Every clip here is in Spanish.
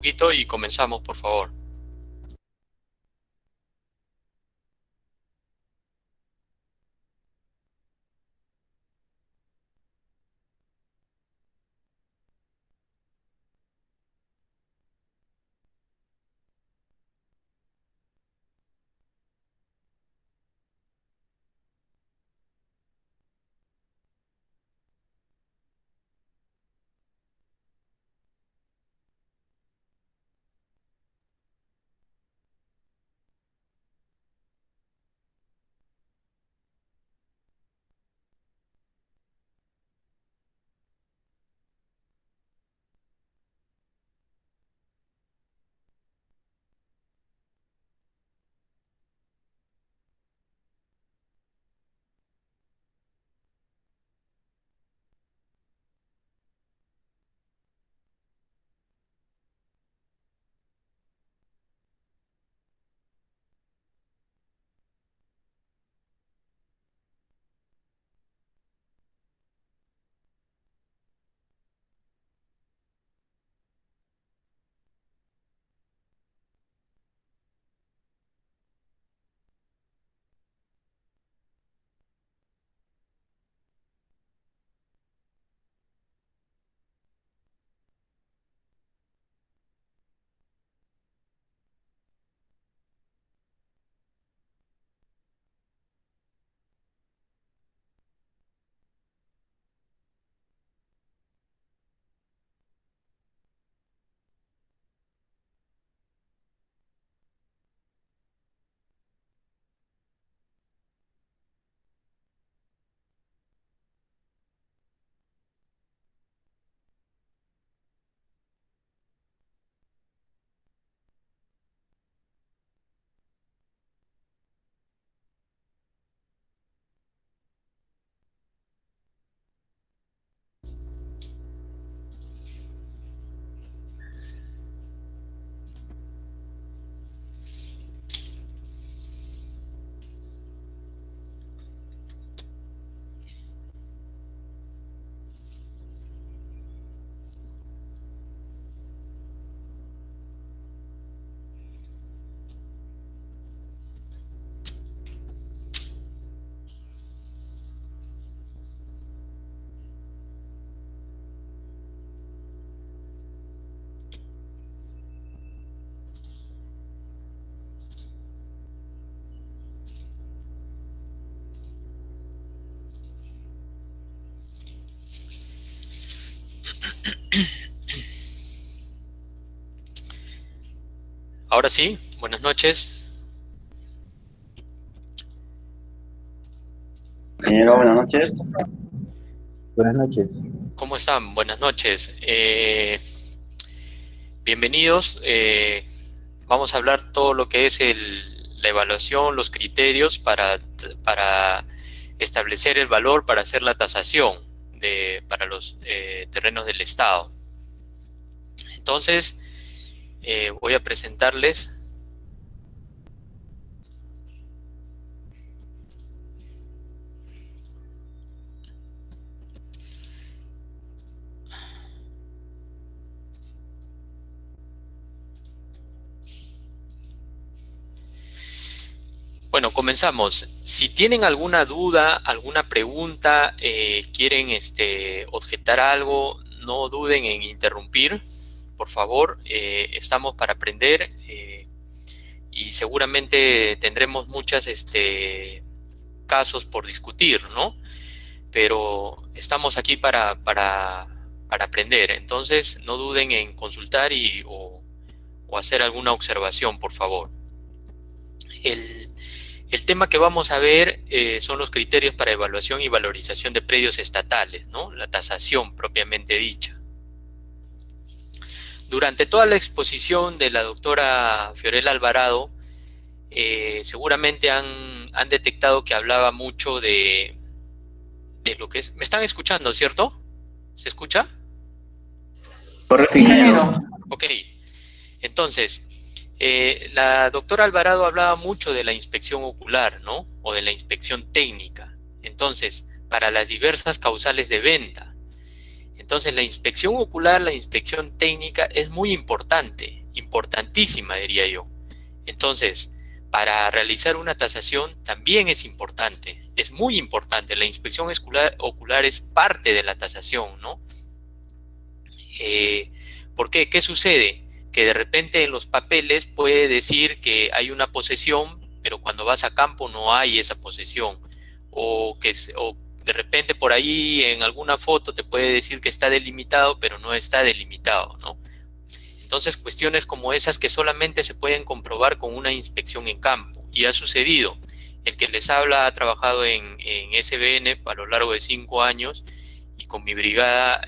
Poquito y comenzamos, por favor. Ahora sí, buenas noches. Ingeniero, buenas noches. Buenas noches. ¿Cómo están? Buenas noches. Bienvenidos. Vamos a hablar todo lo que es la evaluación, los criterios para establecer el valor, para hacer la tasación para los terrenos del Estado. Entonces, voy a presentarles. Bueno, comenzamos. Si tienen alguna duda, alguna pregunta, quieren objetar algo, no duden en interrumpir, por favor. Estamos para aprender y seguramente tendremos muchos casos por discutir, ¿no? Pero estamos aquí para aprender. Entonces, no duden en consultar o hacer alguna observación, por favor. El, el tema que vamos a ver son los criterios para evaluación y valorización de predios estatales, ¿no? La tasación propiamente dicha. Durante toda la exposición de la doctora Fiorella Alvarado, seguramente han detectado que hablaba mucho de lo que es... ¿Me están escuchando, cierto? ¿Se escucha? Correcto, Sí, ingeniero. Ok. Entonces, la doctora Alvarado hablaba mucho de la inspección ocular, ¿no? O de la inspección técnica. Entonces, para las diversas causales de venta. Entonces la inspección ocular, la inspección técnica es muy importante, importantísima diría yo. Entonces, para realizar una tasación también es importante, es muy importante. La inspección ocular es parte de la tasación, ¿no? ¿Por qué? ¿Qué sucede? Que de repente en los papeles puede decir que hay una posesión, pero cuando vas a campo no hay esa posesión. O de repente por ahí en alguna foto te puede decir que está delimitado, pero no está delimitado, ¿no? Entonces, cuestiones como esas que solamente se pueden comprobar con una inspección en campo. Y ha sucedido. El que les habla ha trabajado en SBN a lo largo de 5 años y con mi brigada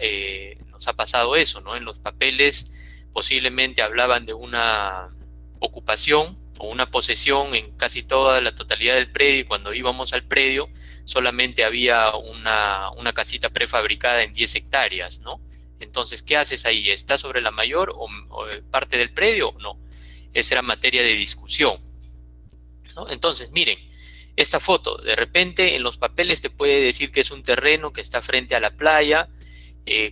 nos ha pasado eso, ¿no? En los papeles posiblemente hablaban de una ocupación o una posesión en casi toda la totalidad del predio, y cuando íbamos al predio solamente había una casita prefabricada en 10 hectáreas, ¿no? Entonces, ¿qué haces ahí? ¿Está sobre la mayor o parte del predio? No. Esa era materia de discusión, ¿no? Entonces, miren, esta foto, de repente en los papeles te puede decir que es un terreno que está frente a la playa,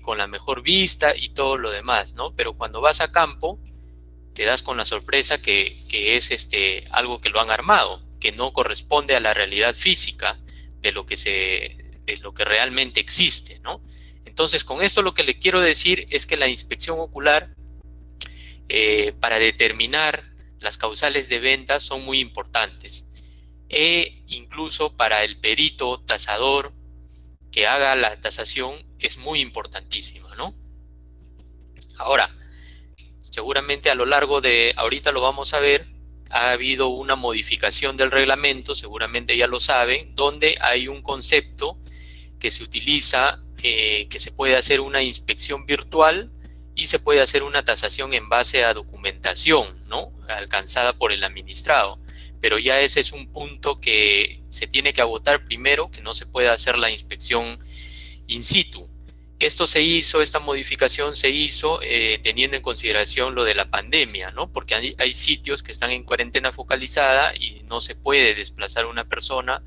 con la mejor vista y todo lo demás, ¿no? Pero cuando vas a campo, te das con la sorpresa que es algo que lo han armado, que no corresponde a la realidad física de lo que realmente existe, ¿no? Entonces, con esto lo que le quiero decir es que la inspección ocular, para determinar las causales de venta, son muy importantes. Incluso para el perito tasador que haga la tasación es muy importantísima, ¿no? Ahora, seguramente a lo largo de, ahorita lo vamos a ver, ha habido una modificación del reglamento, seguramente ya lo saben, donde hay un concepto que se utiliza, que se puede hacer una inspección virtual y se puede hacer una tasación en base a documentación, ¿no? Alcanzada por el administrado. Pero ya ese es un punto que se tiene que agotar primero, que no se puede hacer la inspección in situ. Esta modificación se hizo teniendo en consideración lo de la pandemia, ¿no? Porque hay sitios que están en cuarentena focalizada y no se puede desplazar una persona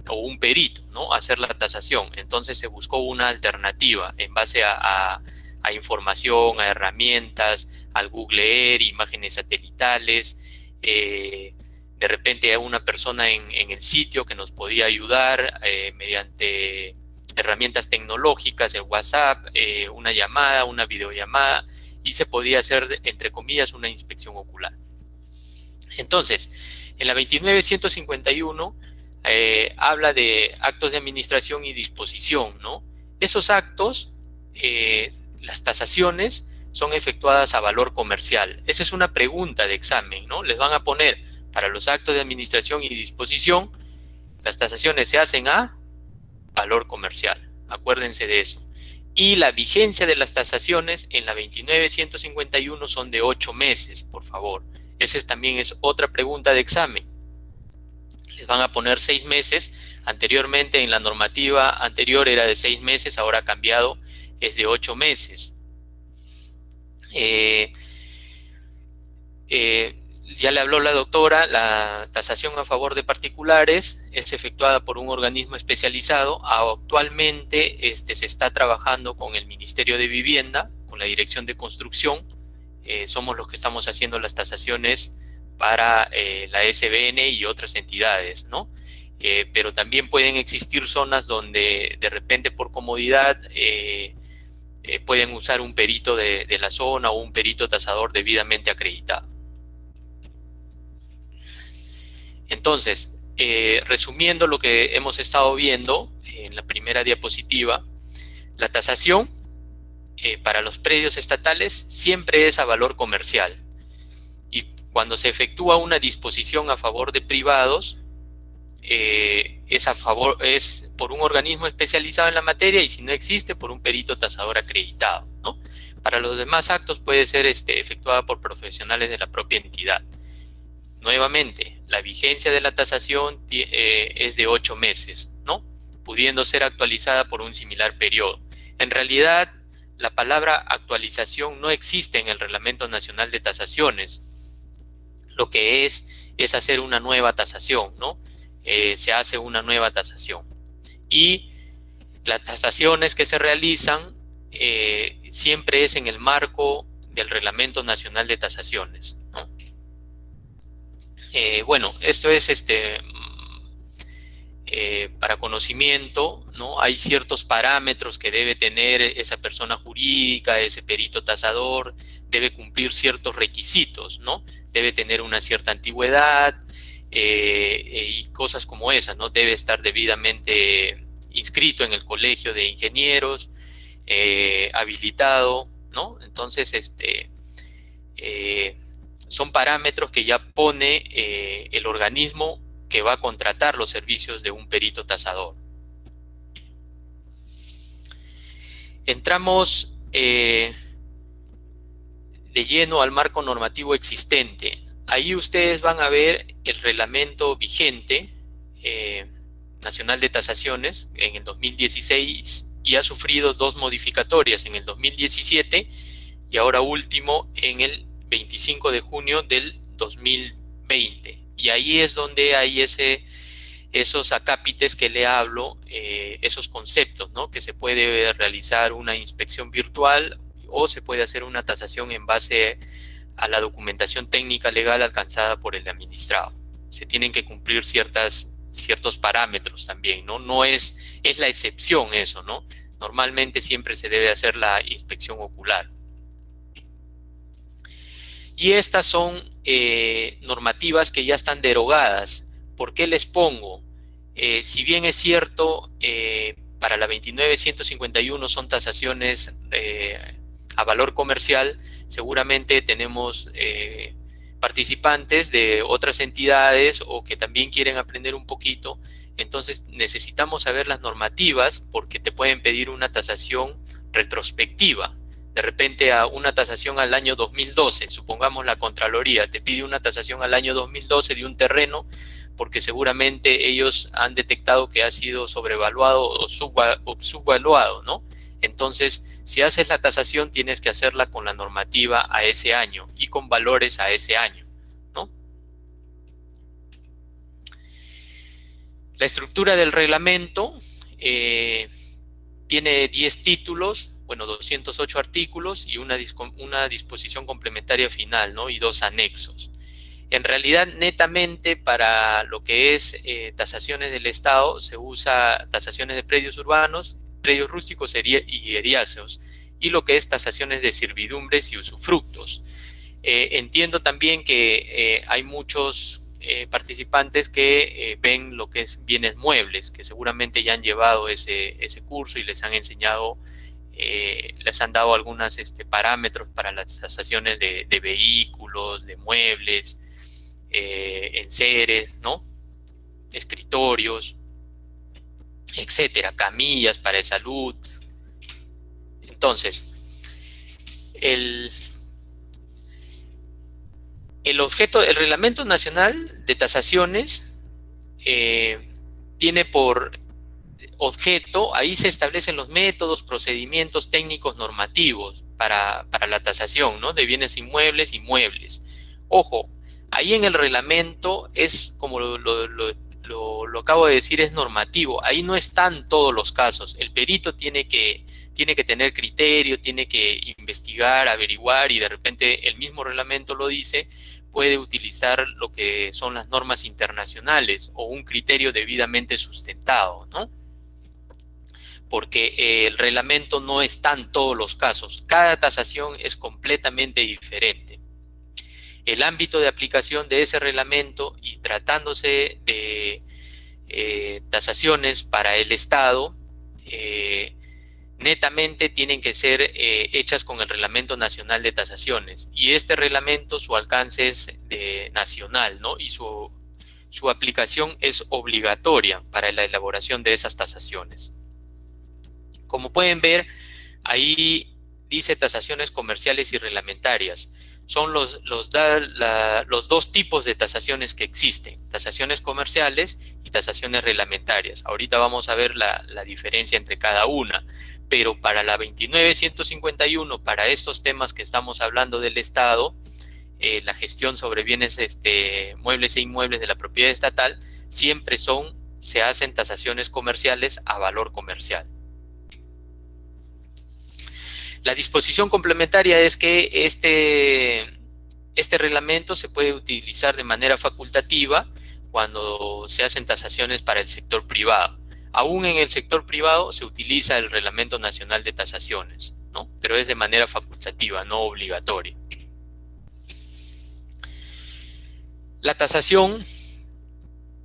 o un perito, ¿no? A hacer la tasación. Entonces se buscó una alternativa en base a información, a herramientas, al Google Earth, imágenes satelitales. De repente hay una persona en el sitio que nos podía ayudar mediante herramientas tecnológicas, el WhatsApp, una llamada, una videollamada, y se podía hacer, entre comillas, una inspección ocular. Entonces, en la 29.151 habla de actos de administración y disposición, ¿no? Esos actos, las tasaciones, son efectuadas a valor comercial. Esa es una pregunta de examen, ¿no? Les van a poner, para los actos de administración y disposición, las tasaciones se hacen a valor comercial. Acuérdense de eso. Y la vigencia de las tasaciones en la 29.151 son de 8 meses, por favor. Esa también es otra pregunta de examen. Les van a poner 6 meses. Anteriormente, en la normativa anterior era de 6 meses, ahora ha cambiado, es de 8 meses. Ya le habló la doctora, la tasación a favor de particulares es efectuada por un organismo especializado. Actualmente se está trabajando con el Ministerio de Vivienda, con la Dirección de Construcción. Somos los que estamos haciendo las tasaciones para la SBN y otras entidades, ¿no? Pero también pueden existir zonas donde de repente por comodidad pueden usar un perito de la zona o un perito tasador debidamente acreditado. Entonces, resumiendo lo que hemos estado viendo en la primera diapositiva, la tasación para los predios estatales siempre es a valor comercial. Y cuando se efectúa una disposición a favor de privados, es por un organismo especializado en la materia, y si no existe, por un perito tasador acreditado, ¿no? Para los demás actos puede ser efectuada por profesionales de la propia entidad. Nuevamente, la vigencia de la tasación es de 8 meses, ¿no? Pudiendo ser actualizada por un similar periodo. En realidad, la palabra actualización no existe en el Reglamento Nacional de Tasaciones. Lo que es hacer una nueva tasación, ¿no? Se hace una nueva tasación. Y Las tasaciones que se realizan siempre es en el marco del Reglamento Nacional de Tasaciones, ¿no? Bueno, esto es para conocimiento, ¿no? Hay ciertos parámetros que debe tener esa persona jurídica, ese perito tasador, debe cumplir ciertos requisitos, ¿no? Debe tener una cierta antigüedad y cosas como esas, ¿no? Debe estar debidamente inscrito en el colegio de ingenieros, habilitado, ¿no? Entonces, son parámetros que ya pone el organismo que va a contratar los servicios de un perito tasador. Entramos de lleno al marco normativo existente. Ahí ustedes van a ver el reglamento vigente nacional de tasaciones en el 2016 y ha sufrido 2 modificatorias en el 2017 y ahora último en el 25 de junio del 2020. Y ahí es donde hay esos acápites que le hablo, esos conceptos, ¿no? Que se puede realizar una inspección virtual o se puede hacer una tasación en base a la documentación técnica legal alcanzada por el administrado. Se tienen que cumplir ciertos parámetros también, ¿no? No es la excepción eso, ¿no? Normalmente siempre se debe hacer la inspección ocular. Y estas son normativas que ya están derogadas. ¿Por qué les pongo? Si bien es cierto, para la 29.151 son tasaciones a valor comercial, seguramente tenemos participantes de otras entidades o que también quieren aprender un poquito. Entonces necesitamos saber las normativas porque te pueden pedir una tasación retrospectiva. De repente a una tasación al año 2012, supongamos la Contraloría te pide una tasación al año 2012 de un terreno porque seguramente ellos han detectado que ha sido sobrevaluado o subvaluado, ¿no? Entonces, si haces la tasación tienes que hacerla con la normativa a ese año y con valores a ese año, ¿no? La estructura del reglamento tiene 10 títulos, bueno, 208 artículos y una disposición complementaria final, ¿no? Y 2 anexos. En realidad, netamente para lo que es tasaciones del Estado, se usa tasaciones de predios urbanos, predios rústicos y eriáceos, y lo que es tasaciones de servidumbres y usufructos. Entiendo también que hay muchos participantes que ven lo que es bienes muebles, que seguramente ya han llevado ese curso y les han enseñado, les han dado algunos parámetros para las tasaciones de vehículos, de muebles, enseres, ¿no? Escritorios, etcétera, camillas para salud. Entonces, el Reglamento Nacional de Tasaciones tiene por objeto, ahí se establecen los métodos, procedimientos técnicos normativos para la tasación, ¿no? De bienes inmuebles y muebles. Ojo, ahí en el reglamento es, como lo acabo de decir, es normativo. Ahí no están todos los casos. El perito tiene que tener criterio, tiene que investigar, averiguar y de repente el mismo reglamento lo dice, puede utilizar lo que son las normas internacionales o un criterio debidamente sustentado, ¿no? Porque el reglamento no está en todos los casos. Cada tasación es completamente diferente. El ámbito de aplicación de ese reglamento y tratándose de tasaciones para el Estado, netamente tienen que ser hechas con el Reglamento Nacional de Tasaciones. Y este reglamento, su alcance es nacional, ¿no? Y su aplicación es obligatoria para la elaboración de esas tasaciones. Como pueden ver, ahí dice tasaciones comerciales y reglamentarias. Son los 2 tipos de tasaciones que existen, tasaciones comerciales y tasaciones reglamentarias. Ahorita vamos a ver la diferencia entre cada una, pero para la 29.151, para estos temas que estamos hablando del Estado, la gestión sobre bienes muebles e inmuebles de la propiedad estatal, siempre se hacen tasaciones comerciales a valor comercial. La disposición complementaria es que este reglamento se puede utilizar de manera facultativa cuando se hacen tasaciones para el sector privado. Aún en el sector privado se utiliza el Reglamento Nacional de Tasaciones, ¿no? Pero es de manera facultativa, no obligatoria. La tasación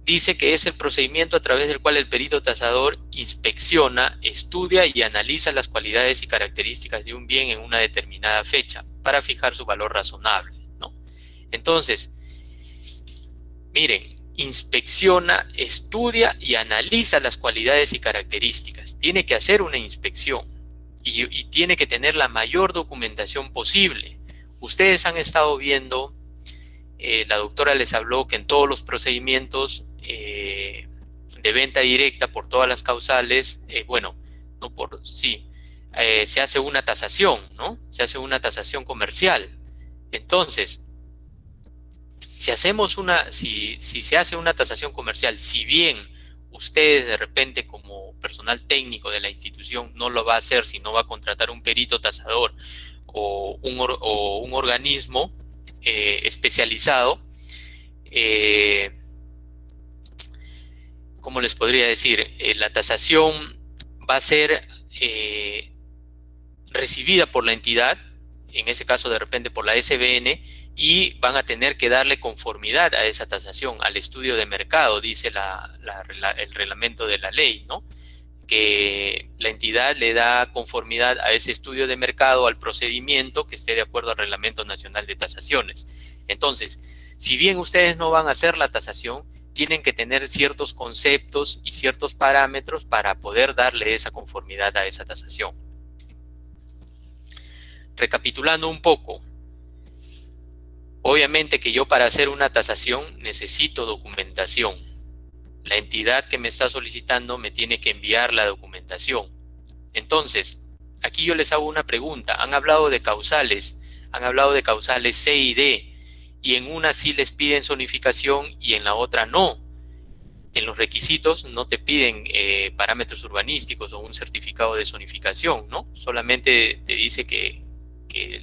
dice que es el procedimiento a través del cual el perito tasador inspecciona, estudia y analiza las cualidades y características de un bien en una determinada fecha para fijar su valor razonable, ¿no? Entonces, miren, inspecciona, estudia y analiza las cualidades y características. Tiene que hacer una inspección y tiene que tener la mayor documentación posible. Ustedes han estado viendo, la doctora les habló que en todos los procedimientos de venta directa por todas las causales, se hace una tasación, ¿no? Se hace una tasación comercial. Entonces, si se hace una tasación comercial, si bien ustedes de repente como personal técnico de la institución no lo va a hacer, sino va a contratar un perito tasador o un organismo especializado, ¿cómo les podría decir? La tasación va a ser recibida por la entidad, en ese caso de repente por la SBN, y van a tener que darle conformidad a esa tasación, al estudio de mercado, dice el reglamento de la ley, ¿no? Que la entidad le da conformidad a ese estudio de mercado, al procedimiento que esté de acuerdo al Reglamento Nacional de Tasaciones. Entonces, si bien ustedes no van a hacer la tasación, tienen que tener ciertos conceptos y ciertos parámetros para poder darle esa conformidad a esa tasación. Recapitulando un poco, obviamente que yo para hacer una tasación necesito documentación. La entidad que me está solicitando me tiene que enviar la documentación. Entonces, aquí yo les hago una pregunta. Han hablado de causales C y D, y en una sí les piden zonificación y en la otra no. En los requisitos no te piden parámetros urbanísticos o un certificado de zonificación, ¿no? Solamente te dice que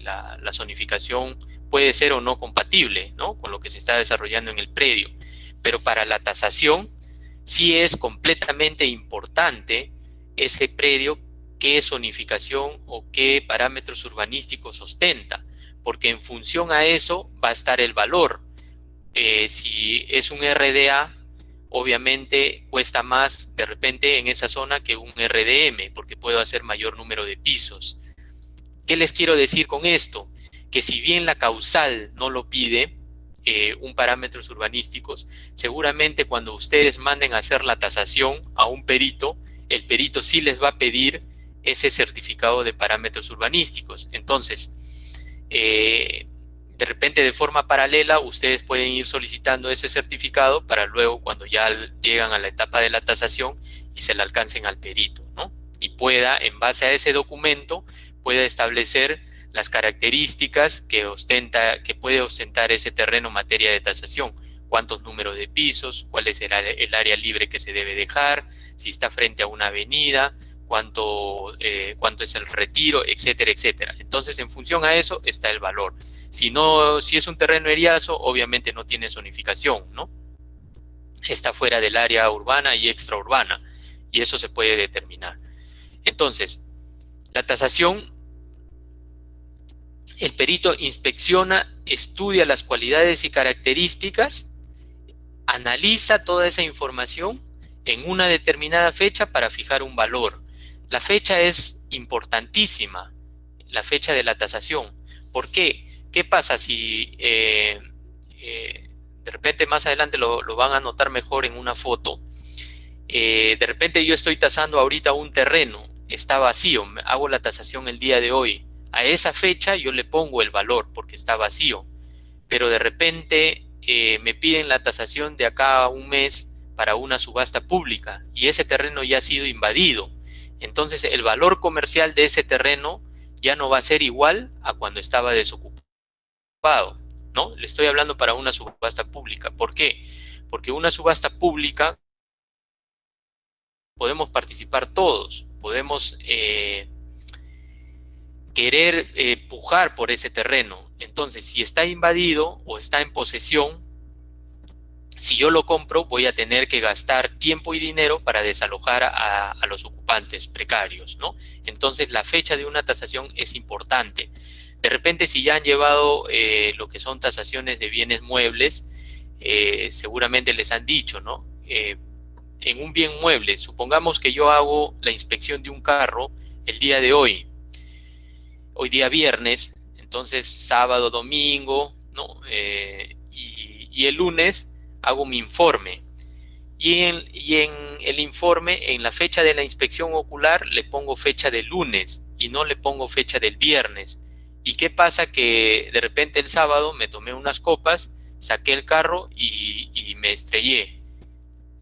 la zonificación puede ser o no compatible, ¿no?, con lo que se está desarrollando en el predio. Pero para la tasación sí es completamente importante ese predio qué zonificación o qué parámetros urbanísticos ostenta, porque en función a eso va a estar el valor. Si es un RDA, obviamente cuesta más de repente en esa zona que un RDM, porque puedo hacer mayor número de pisos. ¿Qué les quiero decir con esto? Que si bien la causal no lo pide, un parámetros urbanísticos, seguramente cuando ustedes manden a hacer la tasación a un perito, el perito sí les va a pedir ese certificado de parámetros urbanísticos. Entonces, de repente de forma paralela, ustedes pueden ir solicitando ese certificado para luego cuando ya llegan a la etapa de la tasación y se le alcancen al perito, ¿no? Y pueda, en base a ese documento, pueda establecer las características que puede ostentar ese terreno en materia de tasación, cuántos números de pisos, cuál es el área libre que se debe dejar, si está frente a una avenida, cuánto es el retiro, etcétera, etcétera. Entonces, en función a eso está el valor. Si es un terreno eriazo, obviamente no tiene zonificación, ¿no? Está fuera del área urbana y extraurbana, y eso se puede determinar. Entonces, la tasación, el perito inspecciona, estudia las cualidades y características, analiza toda esa información en una determinada fecha para fijar un valor. La fecha es importantísima, la fecha de la tasación. ¿Por qué? ¿Qué pasa si de repente más adelante lo van a notar mejor en una foto? De repente yo estoy tasando ahorita un terreno, está vacío, hago la tasación el día de hoy. A esa fecha yo le pongo el valor porque está vacío, pero de repente me piden la tasación de acá a un mes para una subasta pública y ese terreno ya ha sido invadido. Entonces el valor comercial de ese terreno ya no va a ser igual a cuando estaba desocupado, ¿no? Le estoy hablando para una subasta pública. ¿Por qué? Porque una subasta pública podemos participar todos, podemos... ¿Qué querer pujar por ese terreno. Entonces, si está invadido o está en posesión, si yo lo compro, voy a tener que gastar tiempo y dinero para desalojar a los ocupantes precarios, ¿no? Entonces, la fecha de una tasación es importante. De repente, si ya han llevado lo que son tasaciones de bienes muebles, seguramente les han dicho, ¿no? En un bien mueble, supongamos que yo hago la inspección de un carro el día de hoy día viernes, entonces sábado, domingo, ¿no? Y el lunes hago mi informe. Y en el informe, en la fecha de la inspección ocular, le pongo fecha del lunes y no le pongo fecha del viernes. ¿Y qué pasa? Que de repente el sábado me tomé unas copas, saqué el carro y me estrellé.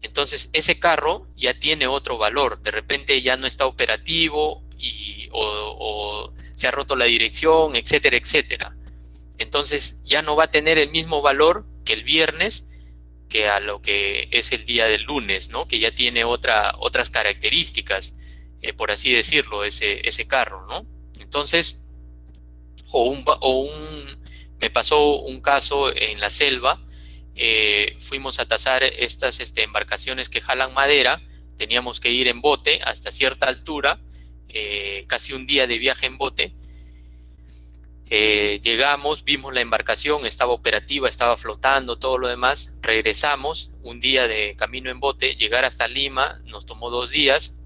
Entonces ese carro ya tiene otro valor. De repente ya no está operativo o se ha roto la dirección, etcétera, etcétera. Entonces ya no va a tener el mismo valor que el viernes, que a lo que es el día del lunes, ¿no? Que ya tiene otras características, por así decirlo, ese carro, ¿no? Entonces, me pasó un caso en la selva, fuimos a tasar estas embarcaciones que jalan madera, teníamos que ir en bote hasta cierta altura, casi un día de viaje en bote. Llegamos, vimos la embarcación, estaba operativa, estaba flotando, todo lo demás. Regresamos, un día de camino en bote, llegar hasta Lima, nos tomó 2 días.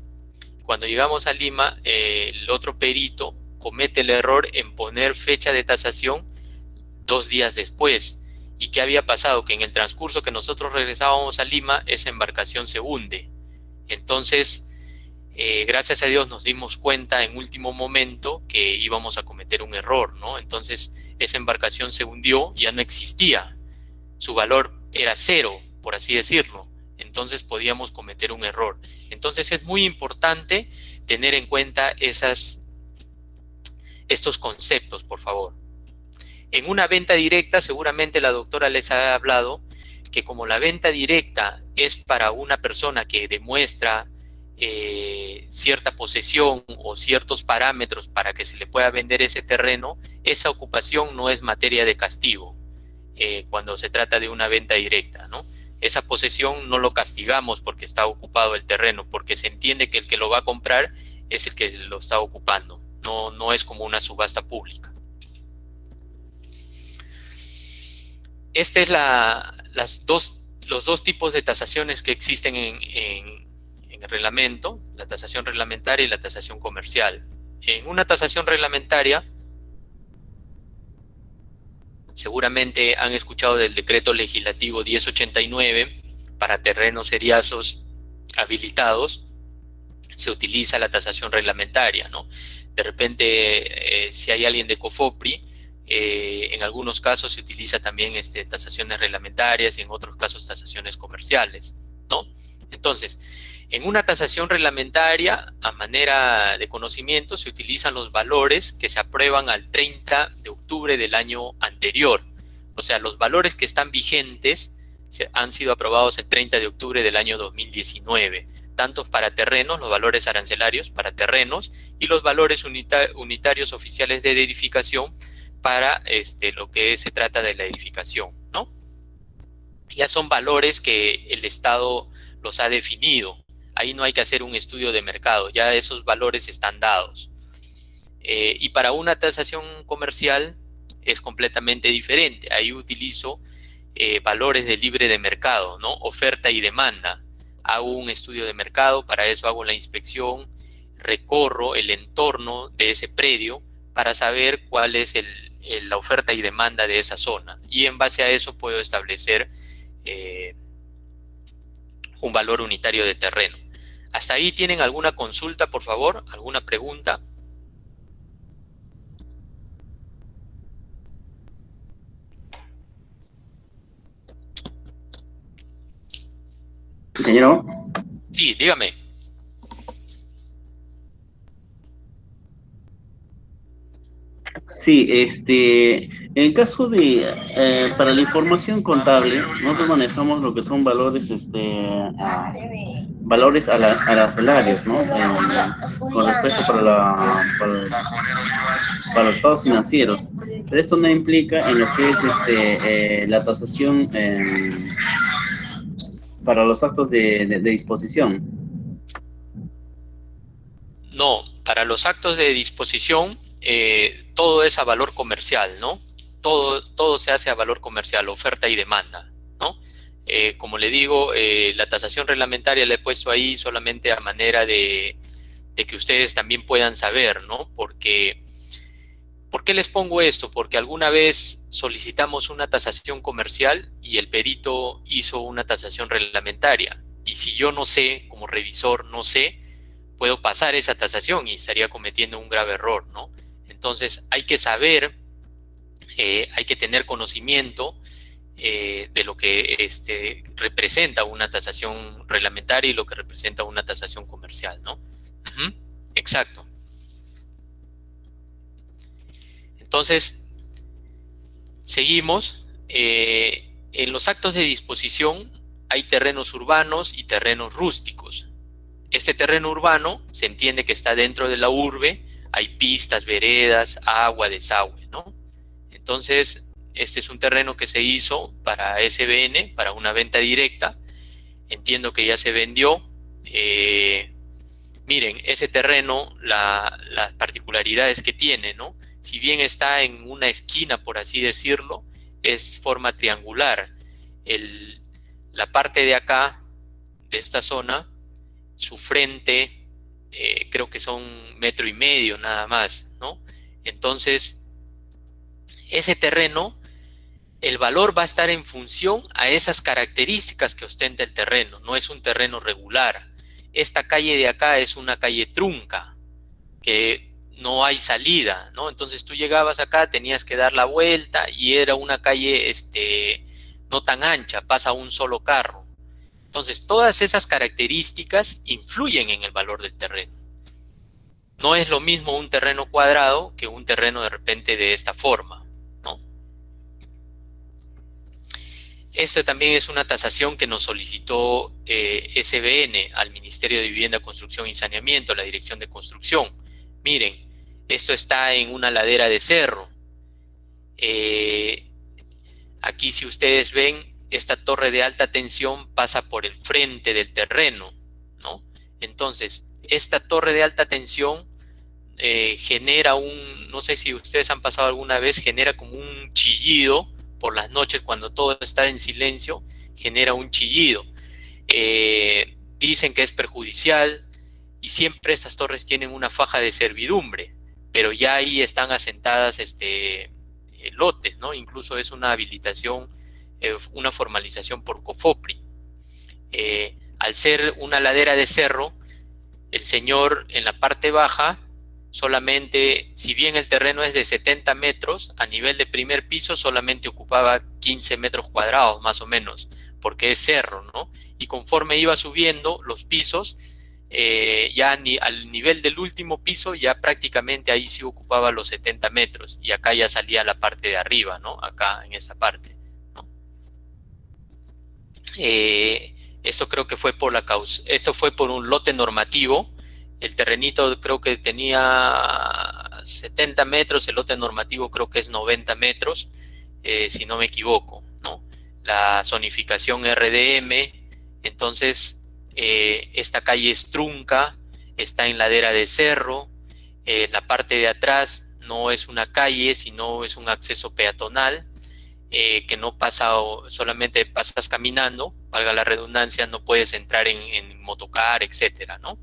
Cuando llegamos a Lima, el otro perito comete el error en poner fecha de tasación 2 días después. ¿Y qué había pasado? Que en el transcurso que nosotros regresábamos a Lima, esa embarcación se hunde. Entonces, gracias a Dios nos dimos cuenta en último momento que íbamos a cometer un error, ¿no? Entonces esa embarcación se hundió, ya no existía, su valor era 0, por así decirlo, entonces podíamos cometer un error. Entonces es muy importante tener en cuenta estos conceptos, por favor. En una venta directa, seguramente la doctora les ha hablado que como la venta directa es para una persona que demuestra cierta posesión o ciertos parámetros para que se le pueda vender ese terreno, esa ocupación no es materia de castigo cuando se trata de una venta directa, ¿no? Esa posesión no lo castigamos porque está ocupado el terreno, porque se entiende que el que lo va a comprar es el que lo está ocupando, no es como una subasta pública. Esta es los dos tipos de tasaciones que existen en el reglamento, la tasación reglamentaria y la tasación comercial. En una tasación reglamentaria, seguramente han escuchado del decreto legislativo 1089 para terrenos seriazos habilitados, se utiliza la tasación reglamentaria, ¿no? De repente, si hay alguien de COFOPRI, en algunos casos se utiliza también tasaciones reglamentarias y en otros casos tasaciones comerciales, ¿no? Entonces, en una tasación reglamentaria, a manera de conocimiento, se utilizan los valores que se aprueban al 30 de octubre del año anterior. O sea, los valores que están vigentes han sido aprobados el 30 de octubre del año 2019, tanto para terrenos, los valores arancelarios para terrenos, y los valores unitarios oficiales de edificación para lo que se trata de la edificación, ¿no? Ya son valores que el Estado los ha definido. Ahí no hay que hacer un estudio de mercado, ya esos valores están dados. Y para una tasación comercial es completamente diferente. Ahí utilizo valores de libre de mercado, ¿no? Oferta y demanda. Hago un estudio de mercado, para eso hago la inspección, recorro el entorno de ese predio para saber cuál es la oferta y demanda de esa zona. Y en base a eso puedo establecer un valor unitario de terreno. ¿Hasta ahí tienen alguna consulta, por favor? ¿Alguna pregunta? Compañero. Sí, dígame. Sí, en el caso de, para la información contable, nosotros manejamos lo que son valores, valores arancelarios, ¿no? Con respecto para los estados financieros. Pero esto no implica en lo que es la tasación para los actos de disposición. No, para los actos de disposición todo es a valor comercial, ¿no? Todo se hace a valor comercial, oferta y demanda, ¿no? Como le digo, la tasación reglamentaria la he puesto ahí solamente a manera de que ustedes también puedan saber, ¿no? Porque, ¿por qué les pongo esto? Porque alguna vez solicitamos una tasación comercial y el perito hizo una tasación reglamentaria. Y si yo no sé, como revisor no sé, puedo pasar esa tasación y estaría cometiendo un grave error, ¿no? Entonces hay que saber, hay que tener conocimiento de lo que representa una tasación reglamentaria y lo que representa una tasación comercial, ¿no? Exacto. Entonces, seguimos. En los actos de disposición hay terrenos urbanos y terrenos rústicos. Este terreno urbano se entiende que está dentro de la urbe, hay pistas, veredas, agua, desagüe, ¿no? Entonces, este es un terreno que se hizo para SBN, para una venta directa. Entiendo que ya se vendió. Miren, ese terreno, las particularidades que tiene, ¿no? Si bien está en una esquina, por así decirlo, es forma triangular. La parte de acá, de esta zona, su frente, creo que son 1,5 metros nada más, ¿no? Entonces, ese terreno, el valor va a estar en función a esas características que ostenta el terreno. No es un terreno regular. Esta calle de acá es una calle trunca, que no hay salida, ¿no? Entonces tú llegabas acá, tenías que dar la vuelta y era una calle no tan ancha, pasa un solo carro. Entonces todas esas características influyen en el valor del terreno. No es lo mismo un terreno cuadrado que un terreno de repente de esta forma, ¿no? Esto también es una tasación que nos solicitó SBN al Ministerio de Vivienda, Construcción y Saneamiento, la Dirección de Construcción. Miren, esto está en una ladera de cerro. Aquí, si ustedes ven, esta torre de alta tensión pasa por el frente del terreno, ¿no? Entonces, esta torre de alta tensión genera no sé si ustedes han pasado alguna vez, genera como un chillido por las noches cuando todo está en silencio, genera un chillido. Dicen que es perjudicial y siempre estas torres tienen una faja de servidumbre, pero ya ahí están asentadas lotes, ¿no? Incluso es una habilitación, una formalización por COFOPRI. Al ser una ladera de cerro, el señor en la parte baja solamente, si bien el terreno es de 70 metros, a nivel de primer piso solamente ocupaba 15 metros cuadrados más o menos, porque es cerro, ¿no? Y conforme iba subiendo los pisos, ya al nivel del último piso, ya prácticamente ahí sí ocupaba los 70 metros, y acá ya salía la parte de arriba, ¿no? Acá en esta parte, ¿no? Eso creo que fue por eso fue por un lote normativo. El terrenito creo que tenía 70 metros, el lote normativo creo que es 90 metros, si no me equivoco, ¿no? La zonificación RDM, entonces esta calle es trunca, está en ladera de cerro, la parte de atrás no es una calle, sino es un acceso peatonal, que no pasa, solamente pasas caminando, valga la redundancia, no puedes entrar en motocar, etcétera, ¿no?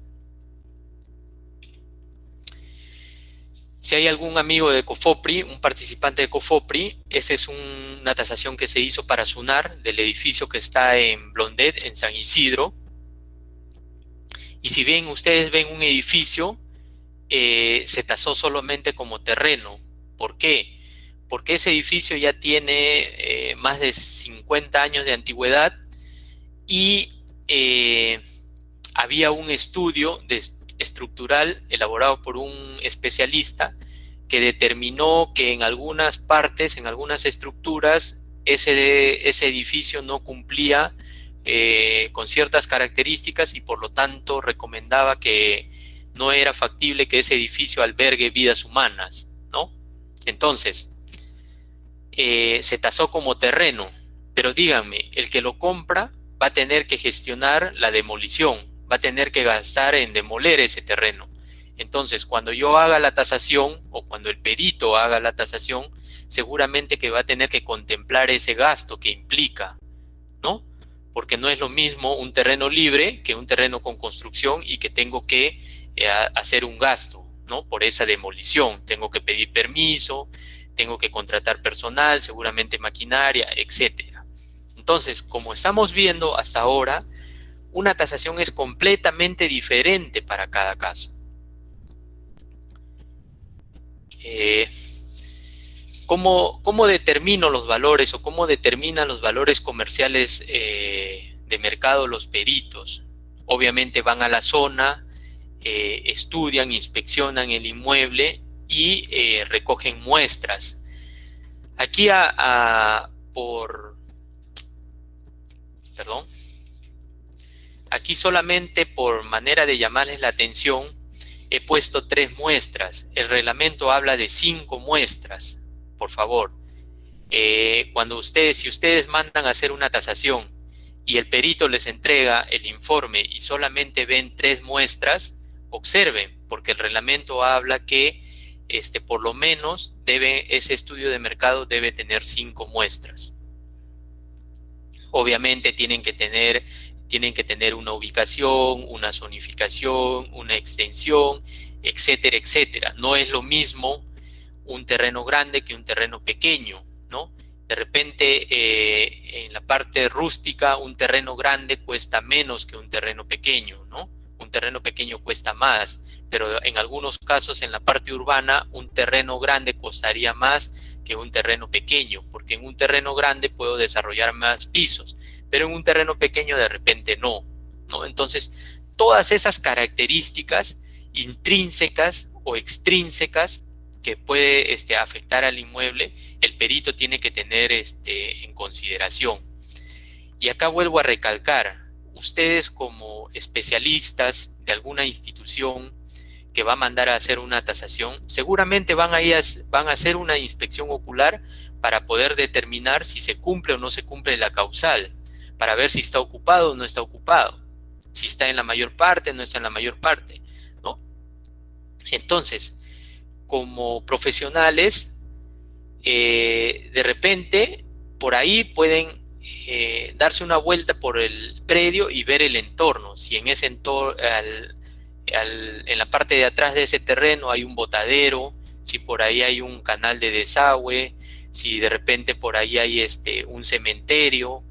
Si hay algún amigo de COFOPRI, un participante de COFOPRI, esa es una tasación que se hizo para SUNAR del edificio que está en Blondet, en San Isidro. Y si bien ustedes ven un edificio, se tasó solamente como terreno. ¿Por qué? Porque ese edificio ya tiene más de 50 años de antigüedad y había un estudio estructural elaborado por un especialista que determinó que en algunas partes, en algunas estructuras, ese edificio no cumplía con ciertas características y por lo tanto recomendaba que no era factible que ese edificio albergue vidas humanas, ¿no? Entonces, se tasó como terreno, pero díganme, el que lo compra va a tener que gestionar la demolición, va a tener que gastar en demoler ese terreno. Entonces, cuando yo haga la tasación o cuando el perito haga la tasación, seguramente que va a tener que contemplar ese gasto que implica, ¿no? Porque no es lo mismo un terreno libre que un terreno con construcción y que tengo que hacer un gasto, ¿no? Por esa demolición. Tengo que pedir permiso, tengo que contratar personal, seguramente maquinaria, etcétera. Entonces, como estamos viendo hasta ahora, una tasación es completamente diferente para cada caso. ¿Cómo determino los valores o cómo determinan los valores comerciales de mercado los peritos? Obviamente van a la zona, estudian, inspeccionan el inmueble y recogen muestras. Aquí aquí solamente por manera de llamarles la atención he puesto 3 muestras. El reglamento habla de 5 muestras. Por favor, si ustedes mandan a hacer una tasación y el perito les entrega el informe y solamente ven 3 muestras, observen, porque el reglamento habla que por lo menos ese estudio de mercado debe tener 5 muestras. Obviamente tienen que tener una ubicación, una zonificación, una extensión, etcétera, etcétera. No es lo mismo un terreno grande que un terreno pequeño, ¿no? De repente, en la parte rústica, un terreno grande cuesta menos que un terreno pequeño, ¿no? Un terreno pequeño cuesta más, pero en algunos casos, en la parte urbana, un terreno grande costaría más que un terreno pequeño, porque en un terreno grande puedo desarrollar más pisos, pero en un terreno pequeño de repente no, ¿no? Entonces, todas esas características intrínsecas o extrínsecas que puede afectar al inmueble, el perito tiene que tener en consideración. Y acá vuelvo a recalcar, ustedes como especialistas de alguna institución que va a mandar a hacer una tasación, seguramente van a hacer una inspección ocular para poder determinar si se cumple o no se cumple la causal, para ver si está ocupado o no está ocupado, si está en la mayor parte o no está en la mayor parte, ¿no? Entonces, como profesionales, de repente, por ahí pueden darse una vuelta por el predio y ver el entorno. Si en ese entorno, en la parte de atrás de ese terreno hay un botadero, si por ahí hay un canal de desagüe, si de repente por ahí hay un cementerio,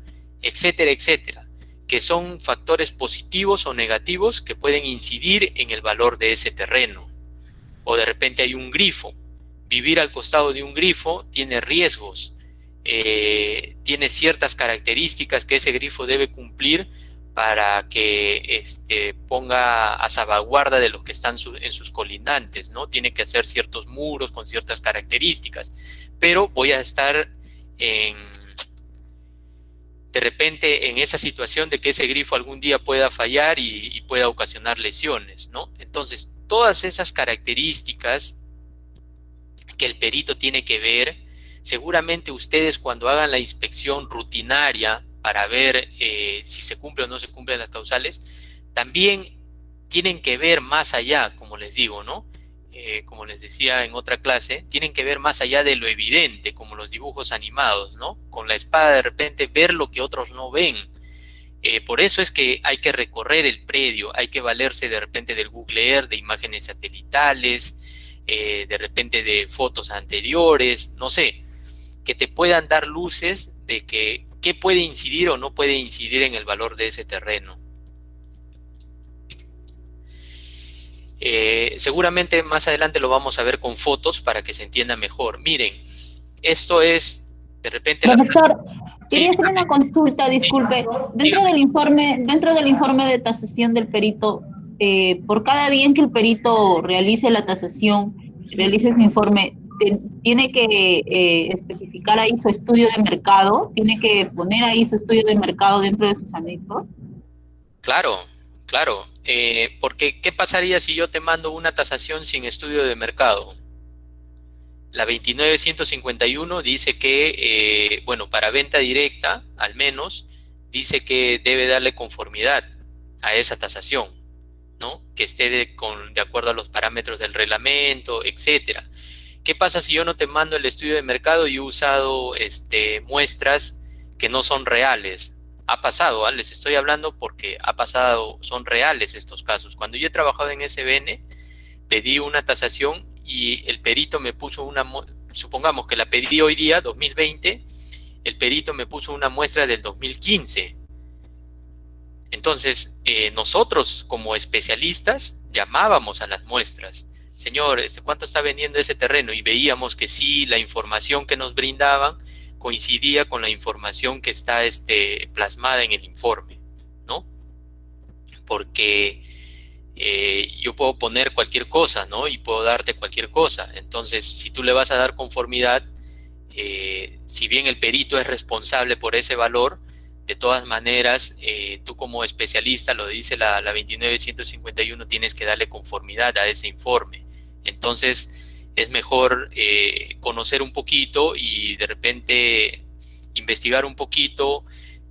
etcétera, etcétera, que son factores positivos o negativos que pueden incidir en el valor de ese terreno. O de repente hay un grifo. Vivir al costado de un grifo tiene riesgos, tiene ciertas características que ese grifo debe cumplir para que ponga a salvaguarda de los que están en sus colindantes, ¿no? Tiene que hacer ciertos muros con ciertas características, pero voy a estar de repente en esa situación de que ese grifo algún día pueda fallar y pueda ocasionar lesiones, ¿no? Entonces, todas esas características que el perito tiene que ver, seguramente ustedes cuando hagan la inspección rutinaria para ver si se cumple o no se cumplen las causales, también tienen que ver más allá, como les digo, ¿no? Como les decía en otra clase, tienen que ver más allá de lo evidente, como los dibujos animados, ¿no? Con la espada de repente ver lo que otros no ven. Por eso es que hay que recorrer el predio, hay que valerse de repente del Google Earth, de imágenes satelitales, de repente de fotos anteriores, no sé, que te puedan dar luces de qué puede incidir o no puede incidir en el valor de ese terreno. Seguramente más adelante lo vamos a ver con fotos para que se entienda mejor. Miren, esto es de repente... Profesor, quería hacer una consulta, disculpe. Dentro del informe de tasación del perito, por cada bien que el perito realice la tasación, realice ese informe, tiene que especificar ahí su estudio de mercado, tiene que poner ahí su estudio de mercado dentro de sus anexos. Claro, claro. Porque, ¿qué pasaría si yo te mando una tasación sin estudio de mercado? La 29151 dice que, bueno, para venta directa, al menos, dice que debe darle conformidad a esa tasación, ¿no? Que esté de acuerdo a los parámetros del reglamento, etcétera. ¿Qué pasa si yo no te mando el estudio de mercado y he usado muestras que no son reales? Ha pasado, les estoy hablando porque ha pasado, son reales estos casos. Cuando yo he trabajado en SBN, pedí una tasación y el perito me puso supongamos que la pedí hoy día, 2020, el perito me puso una muestra del 2015. Entonces, nosotros como especialistas llamábamos a las muestras. Señor, ¿cuánto está vendiendo ese terreno? Y veíamos que sí, la información que nos brindaban coincidía con la información que está plasmada en el informe, ¿no? Porque yo puedo poner cualquier cosa, ¿no? Y puedo darte cualquier cosa. Entonces, si tú le vas a dar conformidad, si bien el perito es responsable por ese valor, de todas maneras, tú como especialista, lo dice la 29151, tienes que darle conformidad a ese informe. Entonces, es mejor conocer un poquito y de repente investigar un poquito,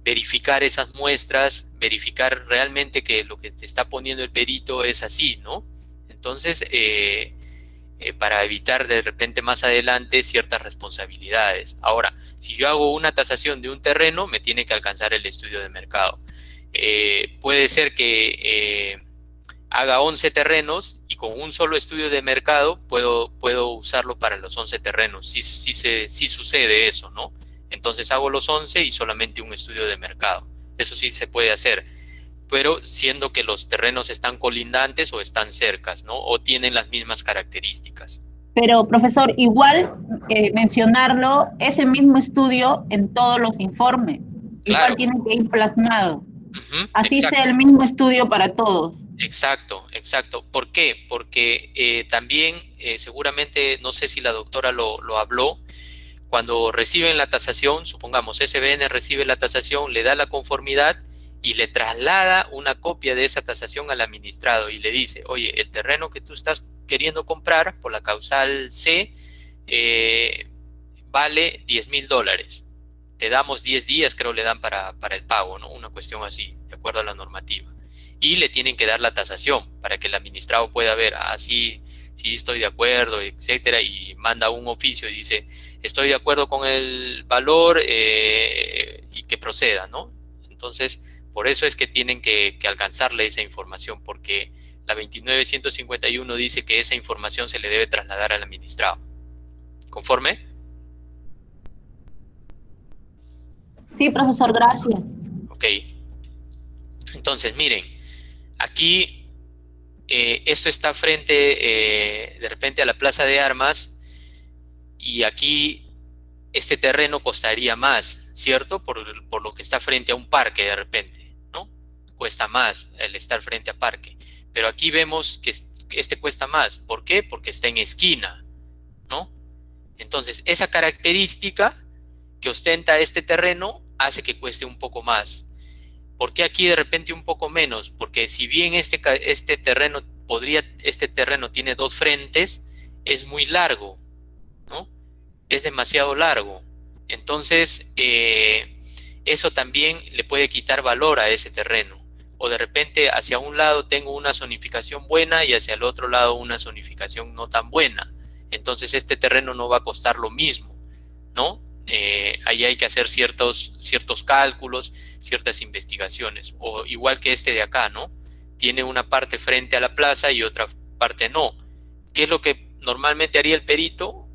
verificar esas muestras, verificar realmente que lo que te está poniendo el perito es así, ¿no? Entonces, para evitar de repente más adelante ciertas responsabilidades. Ahora, si yo hago una tasación de un terreno, me tiene que alcanzar el estudio de mercado. Puede ser que haga 11 terrenos y con un solo estudio de mercado puedo usarlo para los 11 terrenos. Sí sucede eso, ¿no? Entonces hago los 11 y solamente un estudio de mercado. Eso sí se puede hacer, pero siendo que los terrenos están colindantes o están cercas, ¿no? O tienen las mismas características. Pero, profesor, igual mencionarlo, ese mismo estudio en todos los informes. Claro. Igual tiene que ir plasmado. Así Exacto. sea el mismo estudio para todos. Exacto, exacto. ¿Por qué? Porque también seguramente, no sé si la doctora lo habló, cuando reciben la tasación, supongamos SBN recibe la tasación, le da la conformidad y le traslada una copia de esa tasación al administrado y le dice, oye, el terreno que tú estás queriendo comprar por la causal C vale $10,000. Te damos 10 días, creo le dan para el pago, ¿no? Una cuestión así, de acuerdo a la normativa. Y le tienen que dar la tasación para que el administrado pueda ver, sí estoy de acuerdo, etcétera, y manda un oficio y dice, estoy de acuerdo con el valor y que proceda, ¿no? Entonces, por eso es que tienen que alcanzarle esa información, porque la 29151 dice que esa información se le debe trasladar al administrado. ¿Conforme? Sí, profesor, gracias. Ok. Entonces, miren, aquí esto está frente de repente a la Plaza de Armas y aquí este terreno costaría más, ¿cierto? Por lo que está frente a un parque de repente, ¿no? Cuesta más el estar frente a parque. Pero aquí vemos que este cuesta más. ¿Por qué? Porque está en esquina, ¿no? Entonces, esa característica que ostenta este terreno hace que cueste un poco más. ¿Por qué aquí de repente un poco menos? Porque si bien este terreno tiene dos frentes, es muy largo, ¿no? Es demasiado largo. Entonces, eso también le puede quitar valor a ese terreno. O de repente hacia un lado tengo una zonificación buena y hacia el otro lado una zonificación no tan buena. Entonces este terreno no va a costar lo mismo, ¿no? Ahí hay que hacer ciertos cálculos, ciertas investigaciones. O igual que este de acá, ¿no? Tiene una parte frente a la plaza y otra parte no. ¿Qué es lo que normalmente haría el perito?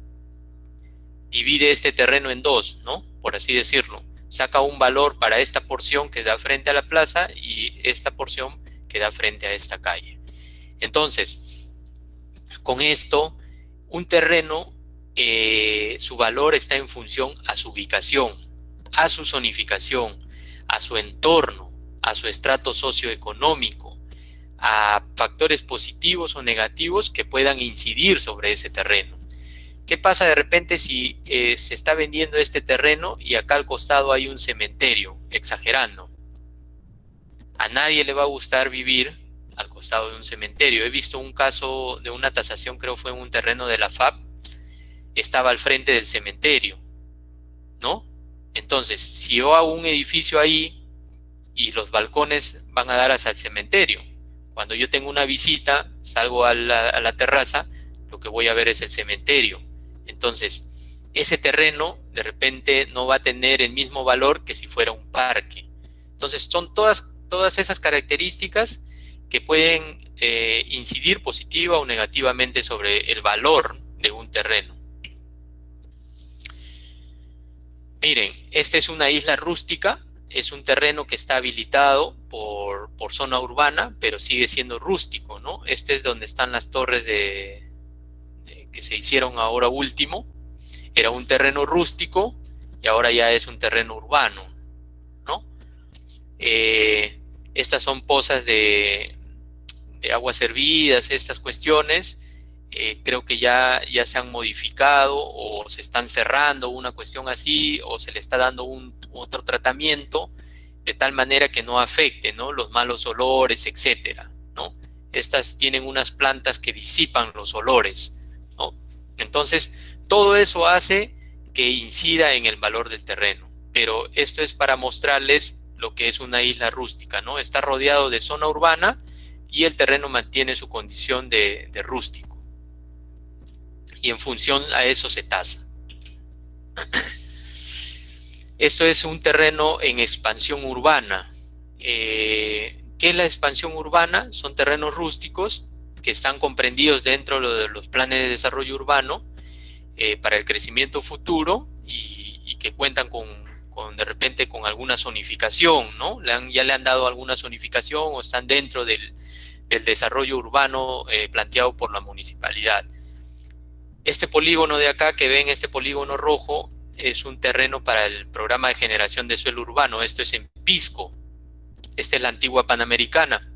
Divide este terreno en dos, ¿no? Por así decirlo. Saca un valor para esta porción que da frente a la plaza y esta porción que da frente a esta calle. Entonces, con esto, un terreno, su valor está en función a su ubicación, a su zonificación, a su entorno, a su estrato socioeconómico, a factores positivos o negativos que puedan incidir sobre ese terreno. ¿Qué pasa de repente si se está vendiendo este terreno y acá al costado hay un cementerio? Exagerando. A nadie le va a gustar vivir al costado de un cementerio. He visto un caso de una tasación, creo fue en un terreno de la FAP, estaba al frente del cementerio, ¿no? Entonces, si yo hago un edificio ahí y los balcones van a dar hacia el cementerio, cuando yo tengo una visita, salgo a la terraza, lo que voy a ver es el cementerio. Entonces, ese terreno de repente no va a tener el mismo valor que si fuera un parque. Entonces, son todas esas características que pueden incidir positiva o negativamente sobre el valor de un terreno. Miren, esta es una isla rústica, es un terreno que está habilitado por zona urbana, pero sigue siendo rústico, ¿no? Este es donde están las torres que se hicieron ahora último. Era un terreno rústico y ahora ya es un terreno urbano, ¿no? Estas son pozas de aguas servidas, estas cuestiones. Creo que ya se han modificado o se están cerrando, una cuestión así, o se le está dando otro tratamiento de tal manera que no afecte, ¿no?, los malos olores, etcétera, ¿no? Estas tienen unas plantas que disipan los olores, ¿no? Entonces, todo eso hace que incida en el valor del terreno. Pero esto es para mostrarles lo que es una isla rústica, ¿no? Está rodeado de zona urbana y el terreno mantiene su condición de rústico. Y en función a eso se tasa. Esto es un terreno en expansión urbana. ¿Qué es la expansión urbana? Son terrenos rústicos que están comprendidos dentro de los planes de desarrollo urbano para el crecimiento futuro y que cuentan de repente con alguna zonificación, ¿no? Ya le han dado alguna zonificación o están dentro del desarrollo urbano planteado por la municipalidad. Este polígono de acá que ven, este polígono rojo, es un terreno para el programa de generación de suelo urbano. Esto es en Pisco. Esta es la antigua Panamericana.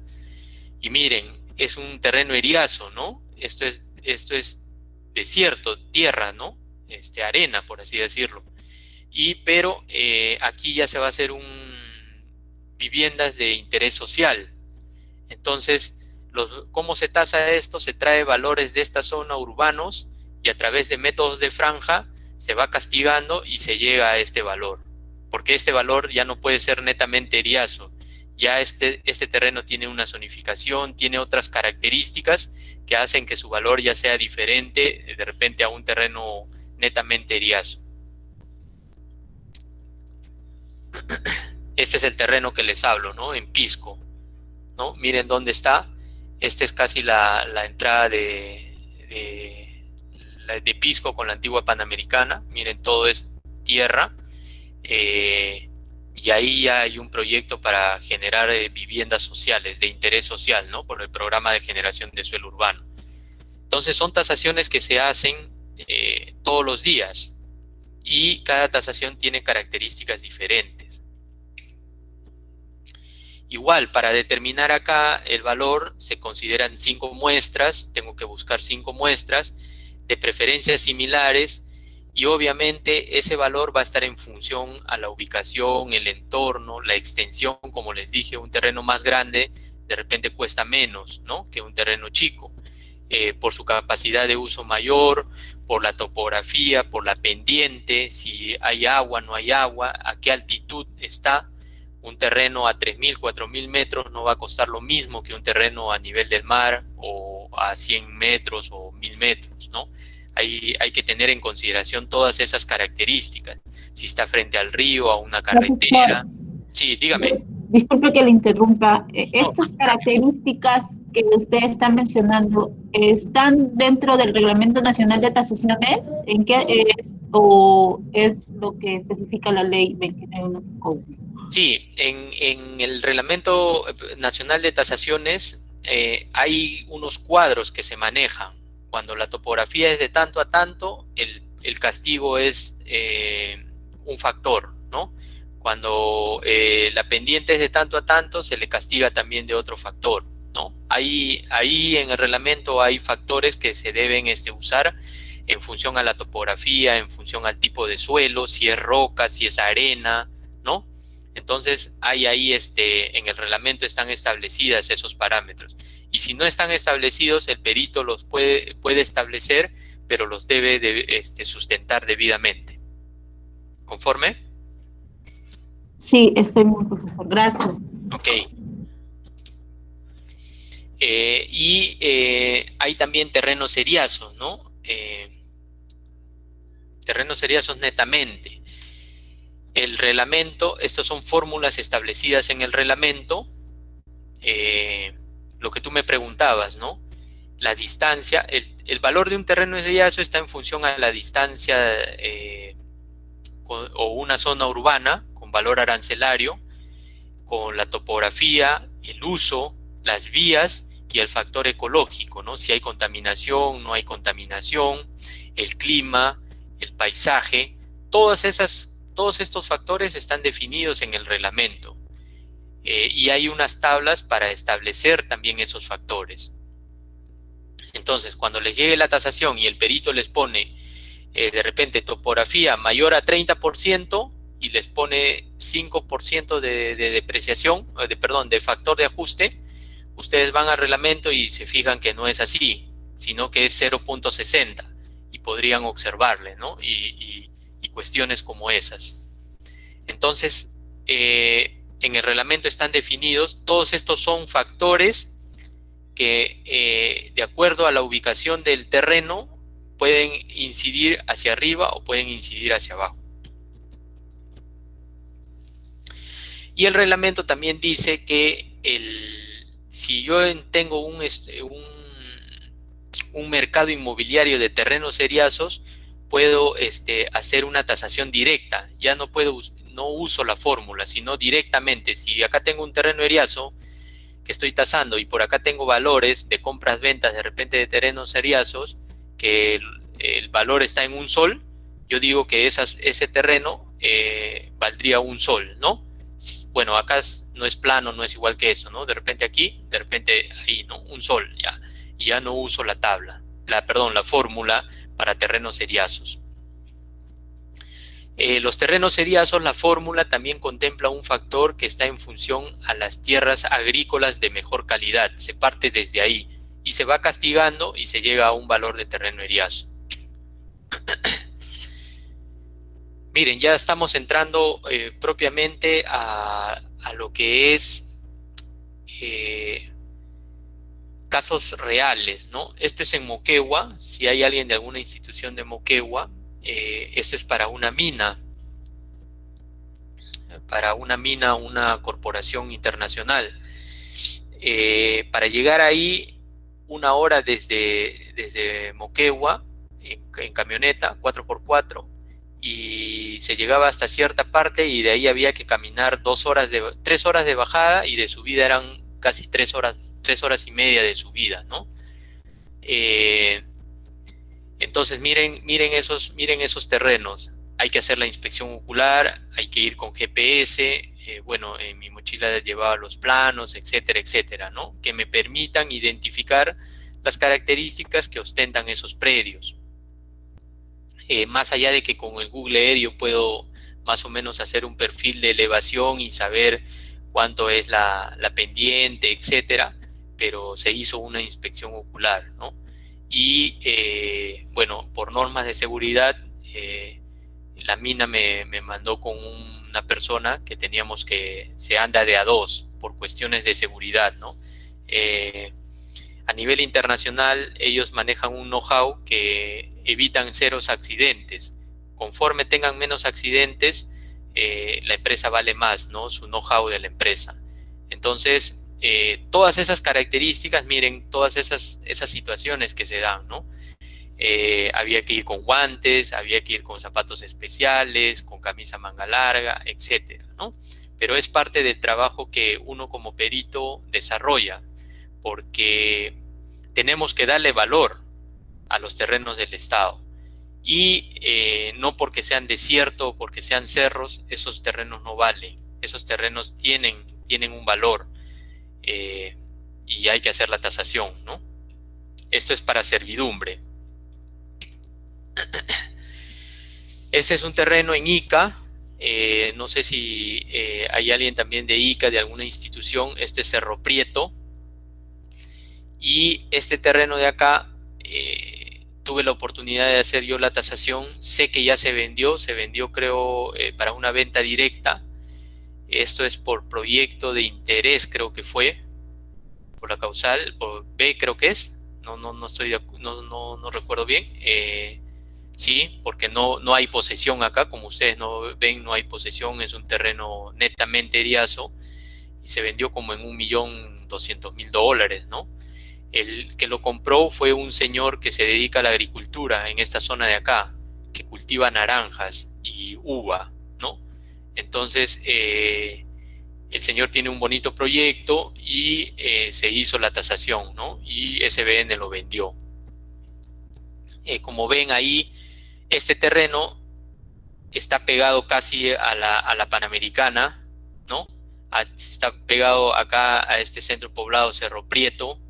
Y miren, es un terreno eriazo, ¿no? Esto es desierto, tierra, ¿no? Arena, por así decirlo. Pero aquí ya se va a hacer viviendas de interés social. Entonces, ¿cómo se tasa esto? Se trae valores de esta zona urbanos y a través de métodos de franja se va castigando y se llega a este valor. Porque este valor ya no puede ser netamente eriazo. Ya este terreno tiene una zonificación, tiene otras características que hacen que su valor ya sea diferente de repente a un terreno netamente eriazo. Este es el terreno que les hablo, ¿no? En Pisco, ¿no? Miren dónde está. Esta es casi la entrada de Pisco con la antigua Panamericana. Miren, todo es tierra. Y ahí ya hay un proyecto para generar viviendas sociales de interés social, ¿no? Por el programa de generación de suelo urbano. Entonces son tasaciones que se hacen todos los días y cada tasación tiene características diferentes. Igual, para determinar acá el valor se consideran 5 muestras, tengo que buscar 5 muestras de preferencias similares y obviamente ese valor va a estar en función a la ubicación, el entorno, la extensión. Como les dije, un terreno más grande de repente cuesta menos, ¿no?, que un terreno chico, por su capacidad de uso mayor, por la topografía, por la pendiente, si hay agua, no hay agua, a qué altitud está. Un terreno a 3.000, 4.000 metros no va a costar lo mismo que un terreno a nivel del mar o a 100 metros o 1.000 metros, ¿no? Hay que tener en consideración todas esas características. Si está frente al río, a una carretera. Sí, dígame. Disculpe que le interrumpa. Estas características que usted está mencionando, ¿están dentro del Reglamento Nacional de Tasaciones? ¿En qué es o es lo que especifica la ley 2915? Sí, en el Reglamento Nacional de Tasaciones hay unos cuadros que se manejan. Cuando la topografía es de tanto a tanto, el castigo es un factor, ¿no? Cuando la pendiente es de tanto a tanto, se le castiga también de otro factor, ¿no? Ahí en el reglamento hay factores que se deben usar en función a la topografía, en función al tipo de suelo, si es roca, si es arena, ¿no? Entonces, hay ahí, en el reglamento están establecidas esos parámetros. Y si no están establecidos, el perito los puede establecer, pero los debe sustentar debidamente. ¿Conforme? Sí, estoy muy profesor. Gracias. Ok. Hay también terrenos seriazos, ¿no? Terrenos seriazos netamente. El reglamento, estas son fórmulas establecidas en el reglamento. Lo que tú me preguntabas, ¿no? La distancia, el valor de un terreno seriazo está en función a la distancia o una zona urbana con valor arancelario, con la topografía, el uso, las vías y el factor ecológico, ¿no? Si hay contaminación, no hay contaminación, el clima, el paisaje, todos estos factores están definidos en el reglamento. Y hay unas tablas para establecer también esos factores. Entonces, cuando les llegue la tasación y el perito les pone de repente topografía mayor a 30% y les pone 5% de depreciación, de factor de ajuste, ustedes van al reglamento y se fijan que no es así, sino que es 0.60 y podrían observarle, ¿no? Y cuestiones como esas. Entonces, en el reglamento están definidos, todos estos son factores que de acuerdo a la ubicación del terreno pueden incidir hacia arriba o pueden incidir hacia abajo. Y el reglamento también dice que si yo tengo un mercado inmobiliario de terrenos seriazos, puedo hacer una tasación directa. Ya no uso la fórmula, sino directamente. Si acá tengo un terreno seriazo que estoy tasando y por acá tengo valores de compras-ventas de repente de terrenos seriazos, que el valor está en un sol, yo digo que ese terreno valdría un sol, ¿no? Bueno, acá no es plano, no es igual que eso, ¿no? De repente aquí, de repente ahí, ¿no? Un sol, ya. Y ya no uso la fórmula para terrenos seriazos. Los terrenos seriazos, la fórmula también contempla un factor que está en función a las tierras agrícolas de mejor calidad. Se parte desde ahí y se va castigando y se llega a un valor de terreno seriazo. Miren, ya estamos entrando propiamente a lo que es casos reales, ¿no? Esto es en Moquegua. Si hay alguien de alguna institución de Moquegua, esto es para una mina, una corporación internacional. Para llegar ahí, 1 hora desde Moquegua, en camioneta, 4x4, y se llegaba hasta cierta parte y de ahí había que caminar 3 horas de bajada y de subida eran casi 3 horas y media de subida, ¿no? Entonces miren esos terrenos. Hay que hacer la inspección ocular, hay que ir con GPS, bueno, en mi mochila llevaba los planos, etcétera, etcétera, ¿no? Que me permitan identificar las características que ostentan esos predios. Más allá de que con el Google Earth yo puedo más o menos hacer un perfil de elevación y saber cuánto es la pendiente, etcétera, pero se hizo una inspección ocular, ¿no? Y bueno, por normas de seguridad, la mina me mandó con una persona que se anda de a dos por cuestiones de seguridad, ¿no? A nivel internacional, ellos manejan un know-how que evitan ceros accidentes. Conforme tengan menos accidentes, la empresa vale más, ¿no? Su know-how de la empresa. Entonces, todas esas características, miren, todas esas situaciones que se dan, ¿no? Había que ir con guantes, había que ir con zapatos especiales, con camisa manga larga, etcétera, ¿no? Pero es parte del trabajo que uno como perito desarrolla, porque tenemos que darle valor a los terrenos del Estado. Y no porque sean desierto o porque sean cerros, esos terrenos no valen. Esos terrenos tienen un valor y hay que hacer la tasación, ¿no? Esto es para servidumbre. Este es un terreno en Ica. No sé si hay alguien también de Ica, de alguna institución. Este es Cerro Prieto. Y este terreno de acá, tuve la oportunidad de hacer yo la tasación. Sé que ya se vendió creo para una venta directa. Esto es por proyecto de interés, creo que fue, por la causal, por B creo que es. No estoy no recuerdo bien. Sí, porque no hay posesión acá, como ustedes no ven, no hay posesión, es un terreno netamente eriazo y se vendió como en $1.200.000, ¿no? El que lo compró fue un señor que se dedica a la agricultura en esta zona de acá, que cultiva naranjas y uva, ¿no? Entonces, el señor tiene un bonito proyecto y se hizo la tasación, ¿no? Y SBN lo vendió. Como ven ahí, este terreno está pegado casi a la Panamericana, ¿no? Está pegado acá a este centro poblado Cerro Prieto.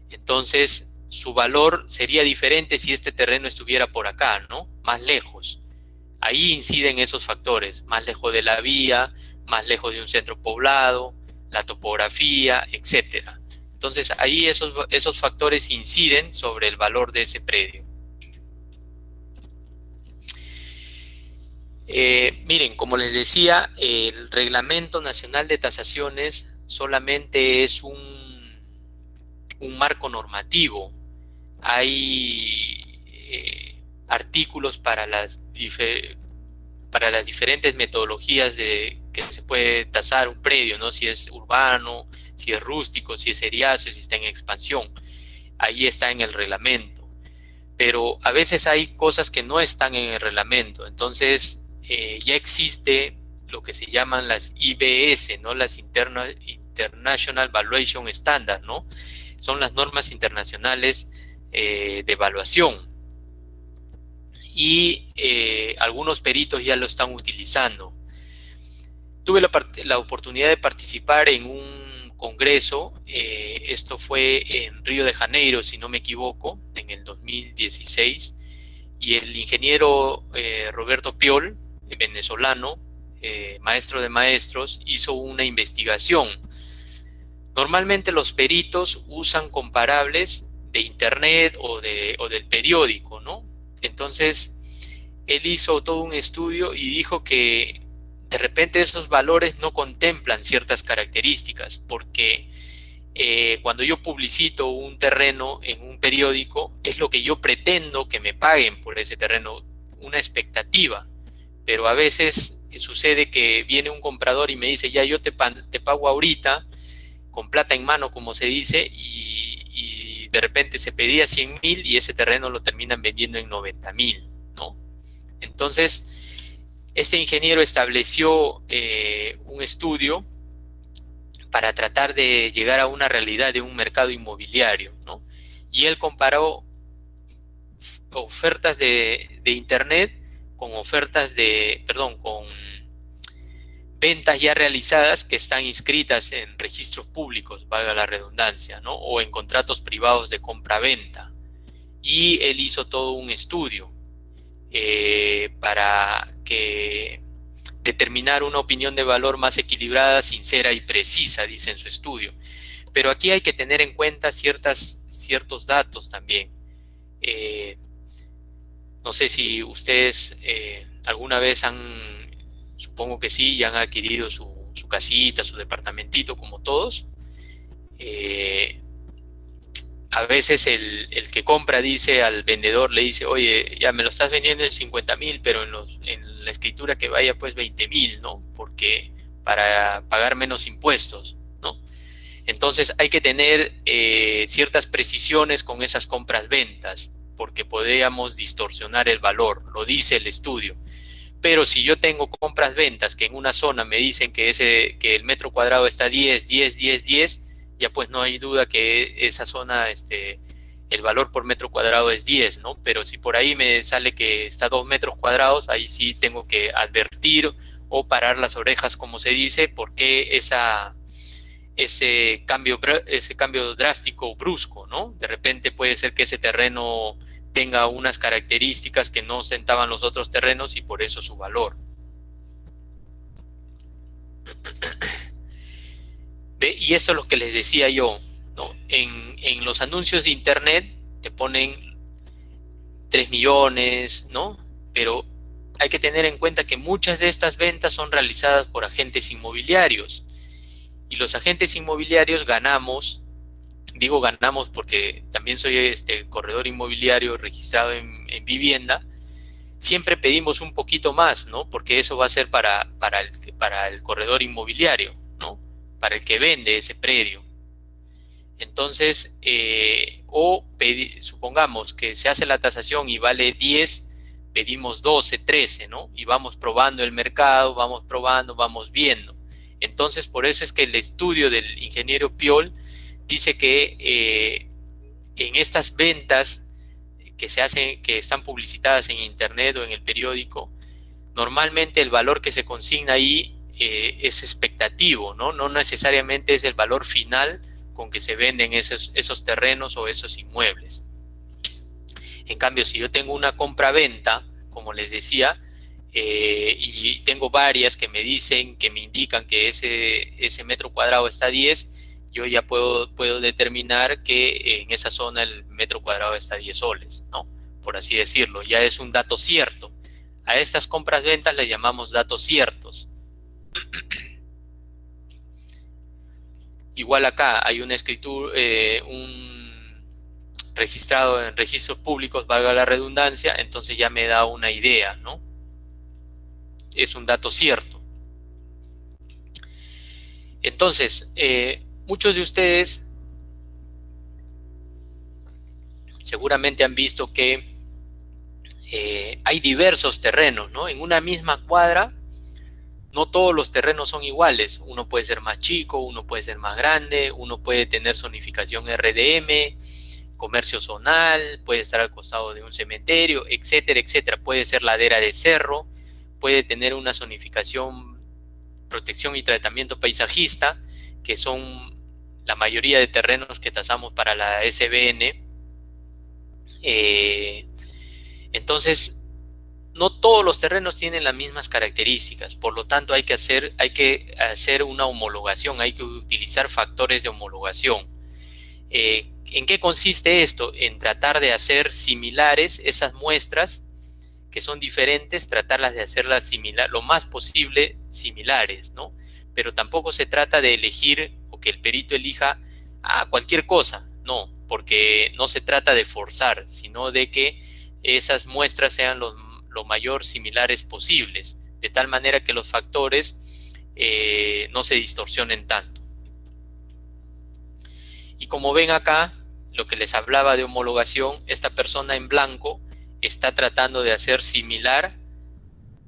Entonces, su valor sería diferente si este terreno estuviera por acá, ¿no? Más lejos. Ahí inciden esos factores, más lejos de la vía, más lejos de un centro poblado, la topografía, etc. Entonces, ahí esos factores inciden sobre el valor de ese predio. Miren, como les decía, el Reglamento Nacional de Tasaciones solamente es un marco normativo. Hay artículos para las diferentes metodologías de que se puede tasar un predio, ¿no? Si es urbano, si es rústico, si es eriazo, si está en expansión. Ahí está en el reglamento. Pero a veces hay cosas que no están en el reglamento. Entonces, ya existe lo que se llaman las IBS, ¿no? Las International Valuation Standard, ¿no? Son las normas internacionales de evaluación. Y algunos peritos ya lo están utilizando. Tuve la oportunidad de participar en un congreso. Esto fue en Río de Janeiro, si no me equivoco, en el 2016. Y el ingeniero Roberto Piol, venezolano, maestro de maestros, hizo una investigación. Normalmente los peritos usan comparables de internet o del periódico, ¿no? Entonces, él hizo todo un estudio y dijo que de repente esos valores no contemplan ciertas características, porque cuando yo publicito un terreno en un periódico, es lo que yo pretendo que me paguen por ese terreno, una expectativa. Pero a veces sucede que viene un comprador y me dice, ya yo te pago ahorita, con plata en mano, como se dice, y de repente se pedía 100.000 y ese terreno lo terminan vendiendo en 90.000, ¿no? Entonces, este ingeniero estableció un estudio para tratar de llegar a una realidad de un mercado inmobiliario, ¿no? Y él comparó ofertas de internet con con ventas ya realizadas que están inscritas en registros públicos, valga la redundancia, ¿no? O en contratos privados de compra-venta. Y él hizo todo un estudio para determinar una opinión de valor más equilibrada, sincera y precisa, dice en su estudio. Pero aquí hay que tener en cuenta ciertos datos también. No sé si ustedes alguna vez supongo que sí, ya han adquirido su casita, su departamentito, como todos. A veces el que compra dice al vendedor, le dice, oye, ya me lo estás vendiendo en 50.000, pero en la escritura que vaya pues 20.000, ¿no? Porque para pagar menos impuestos, ¿no? Entonces hay que tener ciertas precisiones con esas compras-ventas, porque podríamos distorsionar el valor, lo dice el estudio. Pero si yo tengo compras-ventas que en una zona me dicen que el metro cuadrado está 10, ya pues no hay duda que esa zona, el valor por metro cuadrado es 10, ¿no? Pero si por ahí me sale que está 2 metros cuadrados, ahí sí tengo que advertir o parar las orejas, como se dice, porque ese cambio drástico, brusco, ¿no? De repente puede ser que ese terreno tenga unas características que no ostentaban los otros terrenos y por eso su valor. ¿Ve? Y eso es lo que les decía yo, ¿no? En los anuncios de internet te ponen 3 millones, ¿no? Pero hay que tener en cuenta que muchas de estas ventas son realizadas por agentes inmobiliarios. Y los agentes inmobiliarios ganamos, digo ganamos porque también soy corredor inmobiliario registrado en vivienda, siempre pedimos un poquito más, ¿no? Porque eso va a ser para el corredor inmobiliario, ¿no? Para el que vende ese predio. Entonces, supongamos que se hace la tasación y vale 10, pedimos 12, 13, ¿no? Y vamos probando el mercado, vamos probando, vamos viendo. Entonces, por eso es que el estudio del ingeniero Piol dice que en estas ventas que se hacen, que están publicitadas en internet o en el periódico, normalmente el valor que se consigna ahí es expectativo, ¿no? No necesariamente es el valor final con que se venden esos terrenos o esos inmuebles. En cambio, si yo tengo una compra-venta, como les decía, y tengo varias que me dicen, que me indican que ese metro cuadrado está a 10, yo ya puedo determinar que en esa zona el metro cuadrado está a 10 soles, ¿no? Por así decirlo, ya es un dato cierto. A estas compras-ventas le llamamos datos ciertos. Igual acá hay una escritura, un registrado en registros públicos, valga la redundancia, entonces ya me da una idea, ¿no? Es un dato cierto. Entonces, muchos de ustedes seguramente han visto que hay diversos terrenos, ¿no? En una misma cuadra, no todos los terrenos son iguales. Uno puede ser más chico, uno puede ser más grande, uno puede tener zonificación RDM, comercio zonal, puede estar al costado de un cementerio, etcétera, etcétera. Puede ser ladera de cerro, puede tener una zonificación, protección y tratamiento paisajista, que son la mayoría de terrenos que tasamos para la SBN. Entonces, no todos los terrenos tienen las mismas características, por lo tanto hay que hacer una homologación, hay que utilizar factores de homologación. ¿En qué consiste esto? En tratar de hacer similares esas muestras que son diferentes, tratarlas de hacerlas lo más posible similares, ¿no? Pero tampoco se trata de elegir o que el perito elija cualquier cosa, no, porque no se trata de forzar, sino de que esas muestras sean lo mayor similares posibles, de tal manera que los factores no se distorsionen tanto. Y como ven acá, lo que les hablaba de homologación, esta persona en blanco está tratando de hacer similar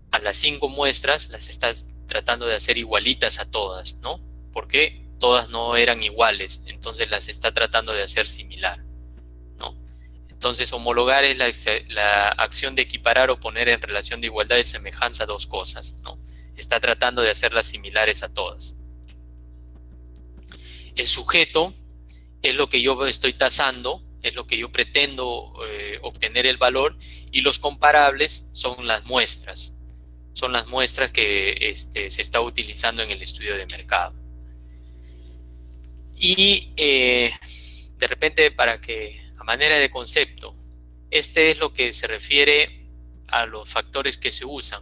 a las 5 muestras, las está tratando de hacer igualitas a todas, ¿no? Porque todas no eran iguales, entonces las está tratando de hacer similar, ¿no? Entonces, homologar es la acción de equiparar o poner en relación de igualdad y semejanza dos cosas, ¿no? Está tratando de hacerlas similares a todas. El sujeto es lo que yo estoy tasando, es lo que yo pretendo obtener el valor, y los comparables son las muestras. Son las muestras que se está utilizando en el estudio de mercado. Y de repente, para que a manera de concepto, este es lo que se refiere a los factores que se usan.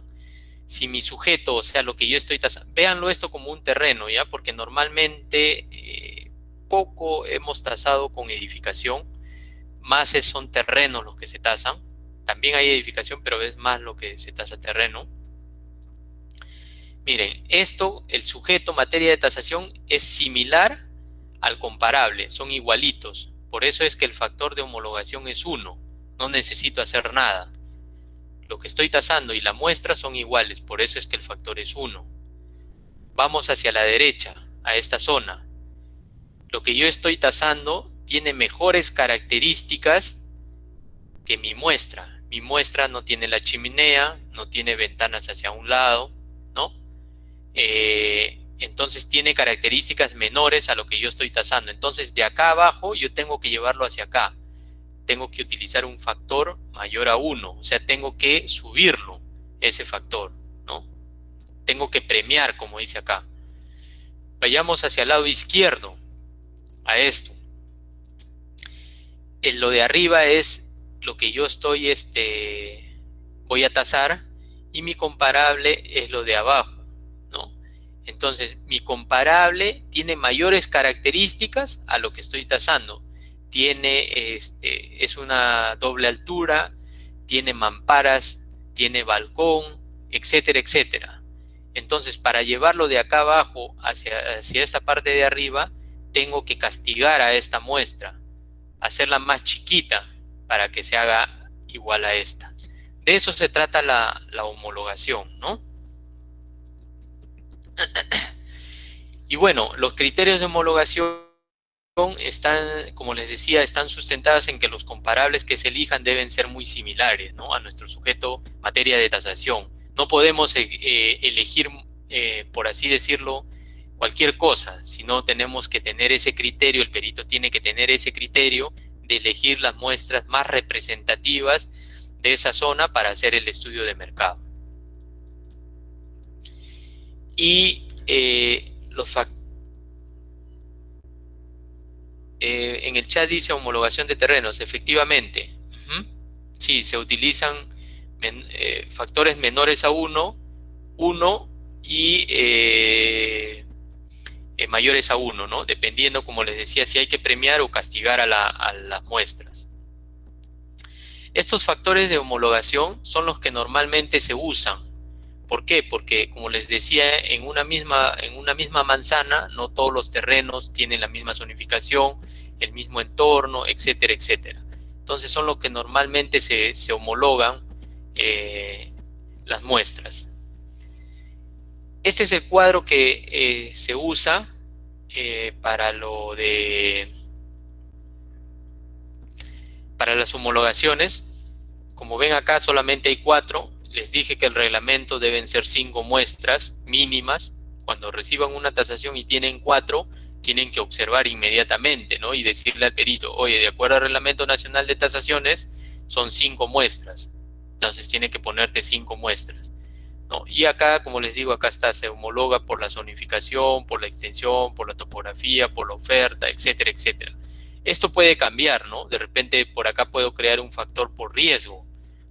Si mi sujeto, o sea, lo que yo estoy tasando, véanlo esto como un terreno, ¿ya? Porque normalmente poco hemos tasado con edificación, más son terrenos los que se tasan. También hay edificación, pero es más lo que se tasa terreno. Miren, esto, el sujeto, materia de tasación, es similar al comparable, son igualitos. Por eso es que el factor de homologación es 1. No necesito hacer nada. Lo que estoy tasando y la muestra son iguales, por eso es que el factor es 1. Vamos hacia la derecha, a esta zona. Lo que yo estoy tasando tiene mejores características que mi muestra. Mi muestra no tiene la chimenea, no tiene ventanas hacia un lado, ¿no? Entonces tiene características menores a lo que yo estoy tasando. Entonces de acá abajo yo tengo que llevarlo hacia acá. tengo que utilizar un factor mayor a 1, o sea, tengo que subirlo, ese factor, ¿no? Tengo que premiar, como dice acá. Vayamos hacia el lado izquierdo, a esto. Lo de arriba es lo que yo estoy, voy a tasar, y mi comparable es lo de abajo, ¿no? Entonces, mi comparable tiene mayores características a lo que estoy tasando. Tiene, es una doble altura, tiene mamparas, tiene balcón, etcétera, etcétera. Entonces, para llevarlo de acá abajo hacia esta parte de arriba, tengo que castigar a esta muestra, hacerla más chiquita para que se haga igual a esta. De eso se trata la homologación, ¿no? Y bueno, los criterios de homologación están, como les decía, están sustentadas en que los comparables que se elijan deben ser muy similares, ¿no?, a nuestro sujeto materia de tasación. No podemos elegir, por así decirlo, cualquier cosa, sino tenemos que tener ese criterio, el perito tiene que tener ese criterio de elegir las muestras más representativas de esa zona para hacer el estudio de mercado. Y los factores. En el chat dice homologación de terrenos, efectivamente. Sí, se utilizan factores menores a 1 y mayores a 1, ¿no? Dependiendo, como les decía, si hay que premiar o castigar a las muestras. Estos factores de homologación son los que normalmente se usan. ¿Por qué? Porque, como les decía, en una misma manzana no todos los terrenos tienen la misma zonificación, el mismo entorno, etcétera, etcétera. Entonces son los que normalmente se homologan las muestras. Este es el cuadro que se usa para las homologaciones. Como ven acá solamente hay 4. Les dije que el reglamento deben ser 5 muestras mínimas. Cuando reciban una tasación y tienen 4, tienen que observar inmediatamente, ¿no?, y decirle al perito, oye, de acuerdo al Reglamento Nacional de Tasaciones, son 5 muestras. Entonces tiene que ponerte 5 muestras, ¿no? Y acá, como les digo, acá se homologa por la zonificación, por la extensión, por la topografía, por la oferta, etcétera, etcétera. Esto puede cambiar, ¿no? De repente por acá puedo crear un factor por riesgo,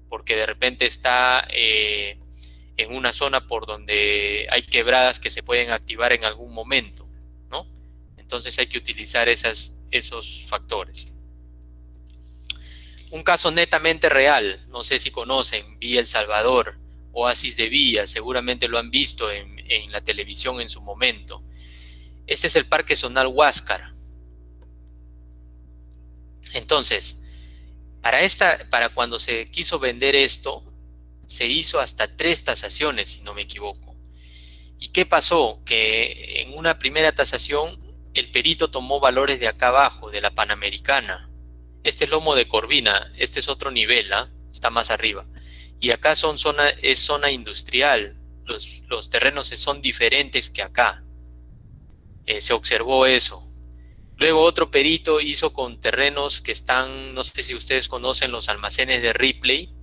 porque de repente está en una zona por donde hay quebradas que se pueden activar en algún momento, ¿no? Entonces hay que utilizar esos factores. Un caso netamente real, no sé si conocen, Villa El Salvador, Oasis de Villa, seguramente lo han visto en la televisión en su momento. Este es el Parque Zonal Huáscar. Entonces, para cuando se quiso vender esto, se hizo hasta 3 tasaciones, si no me equivoco. ¿Y qué pasó? Que en una primera tasación, el perito tomó valores de acá abajo, de la Panamericana. Este es lomo de Corvina, este es otro nivel, ¿eh? Está más arriba. Y acá es zona industrial, los terrenos son diferentes que acá. Se observó eso. Luego otro perito hizo con terrenos que están, no sé si ustedes conocen los almacenes de Ripley,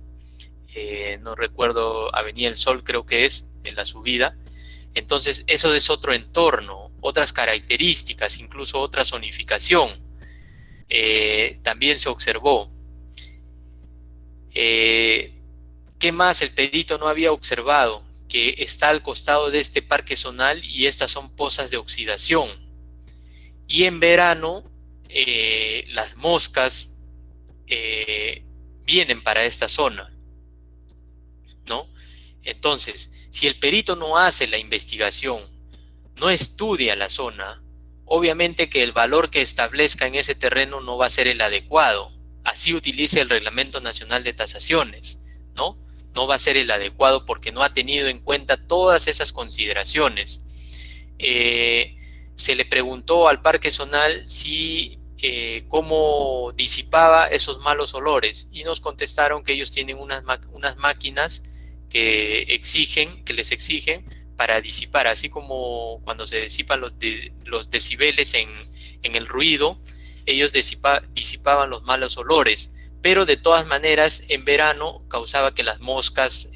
no recuerdo, Avenida El Sol creo que es, en la subida. Entonces eso es otro entorno, otras características, incluso otra zonificación. También se observó. ¿Qué más el perito no había observado? Que está al costado de este parque zonal y estas son pozas de oxidación. Y en verano las moscas vienen para esta zona, ¿no? Entonces, si el perito no hace la investigación, no estudia la zona, obviamente que el valor que establezca en ese terreno no va a ser el adecuado. Así utilice el Reglamento Nacional de Tasaciones, ¿no? No va a ser el adecuado porque no ha tenido en cuenta todas esas consideraciones. Se le preguntó al Parque Zonal cómo disipaba esos malos olores y nos contestaron que ellos tienen unas máquinas que les exigen para disipar, así como cuando se disipan los decibeles en el ruido, ellos disipaban los malos olores, pero de todas maneras en verano causaba que las moscas,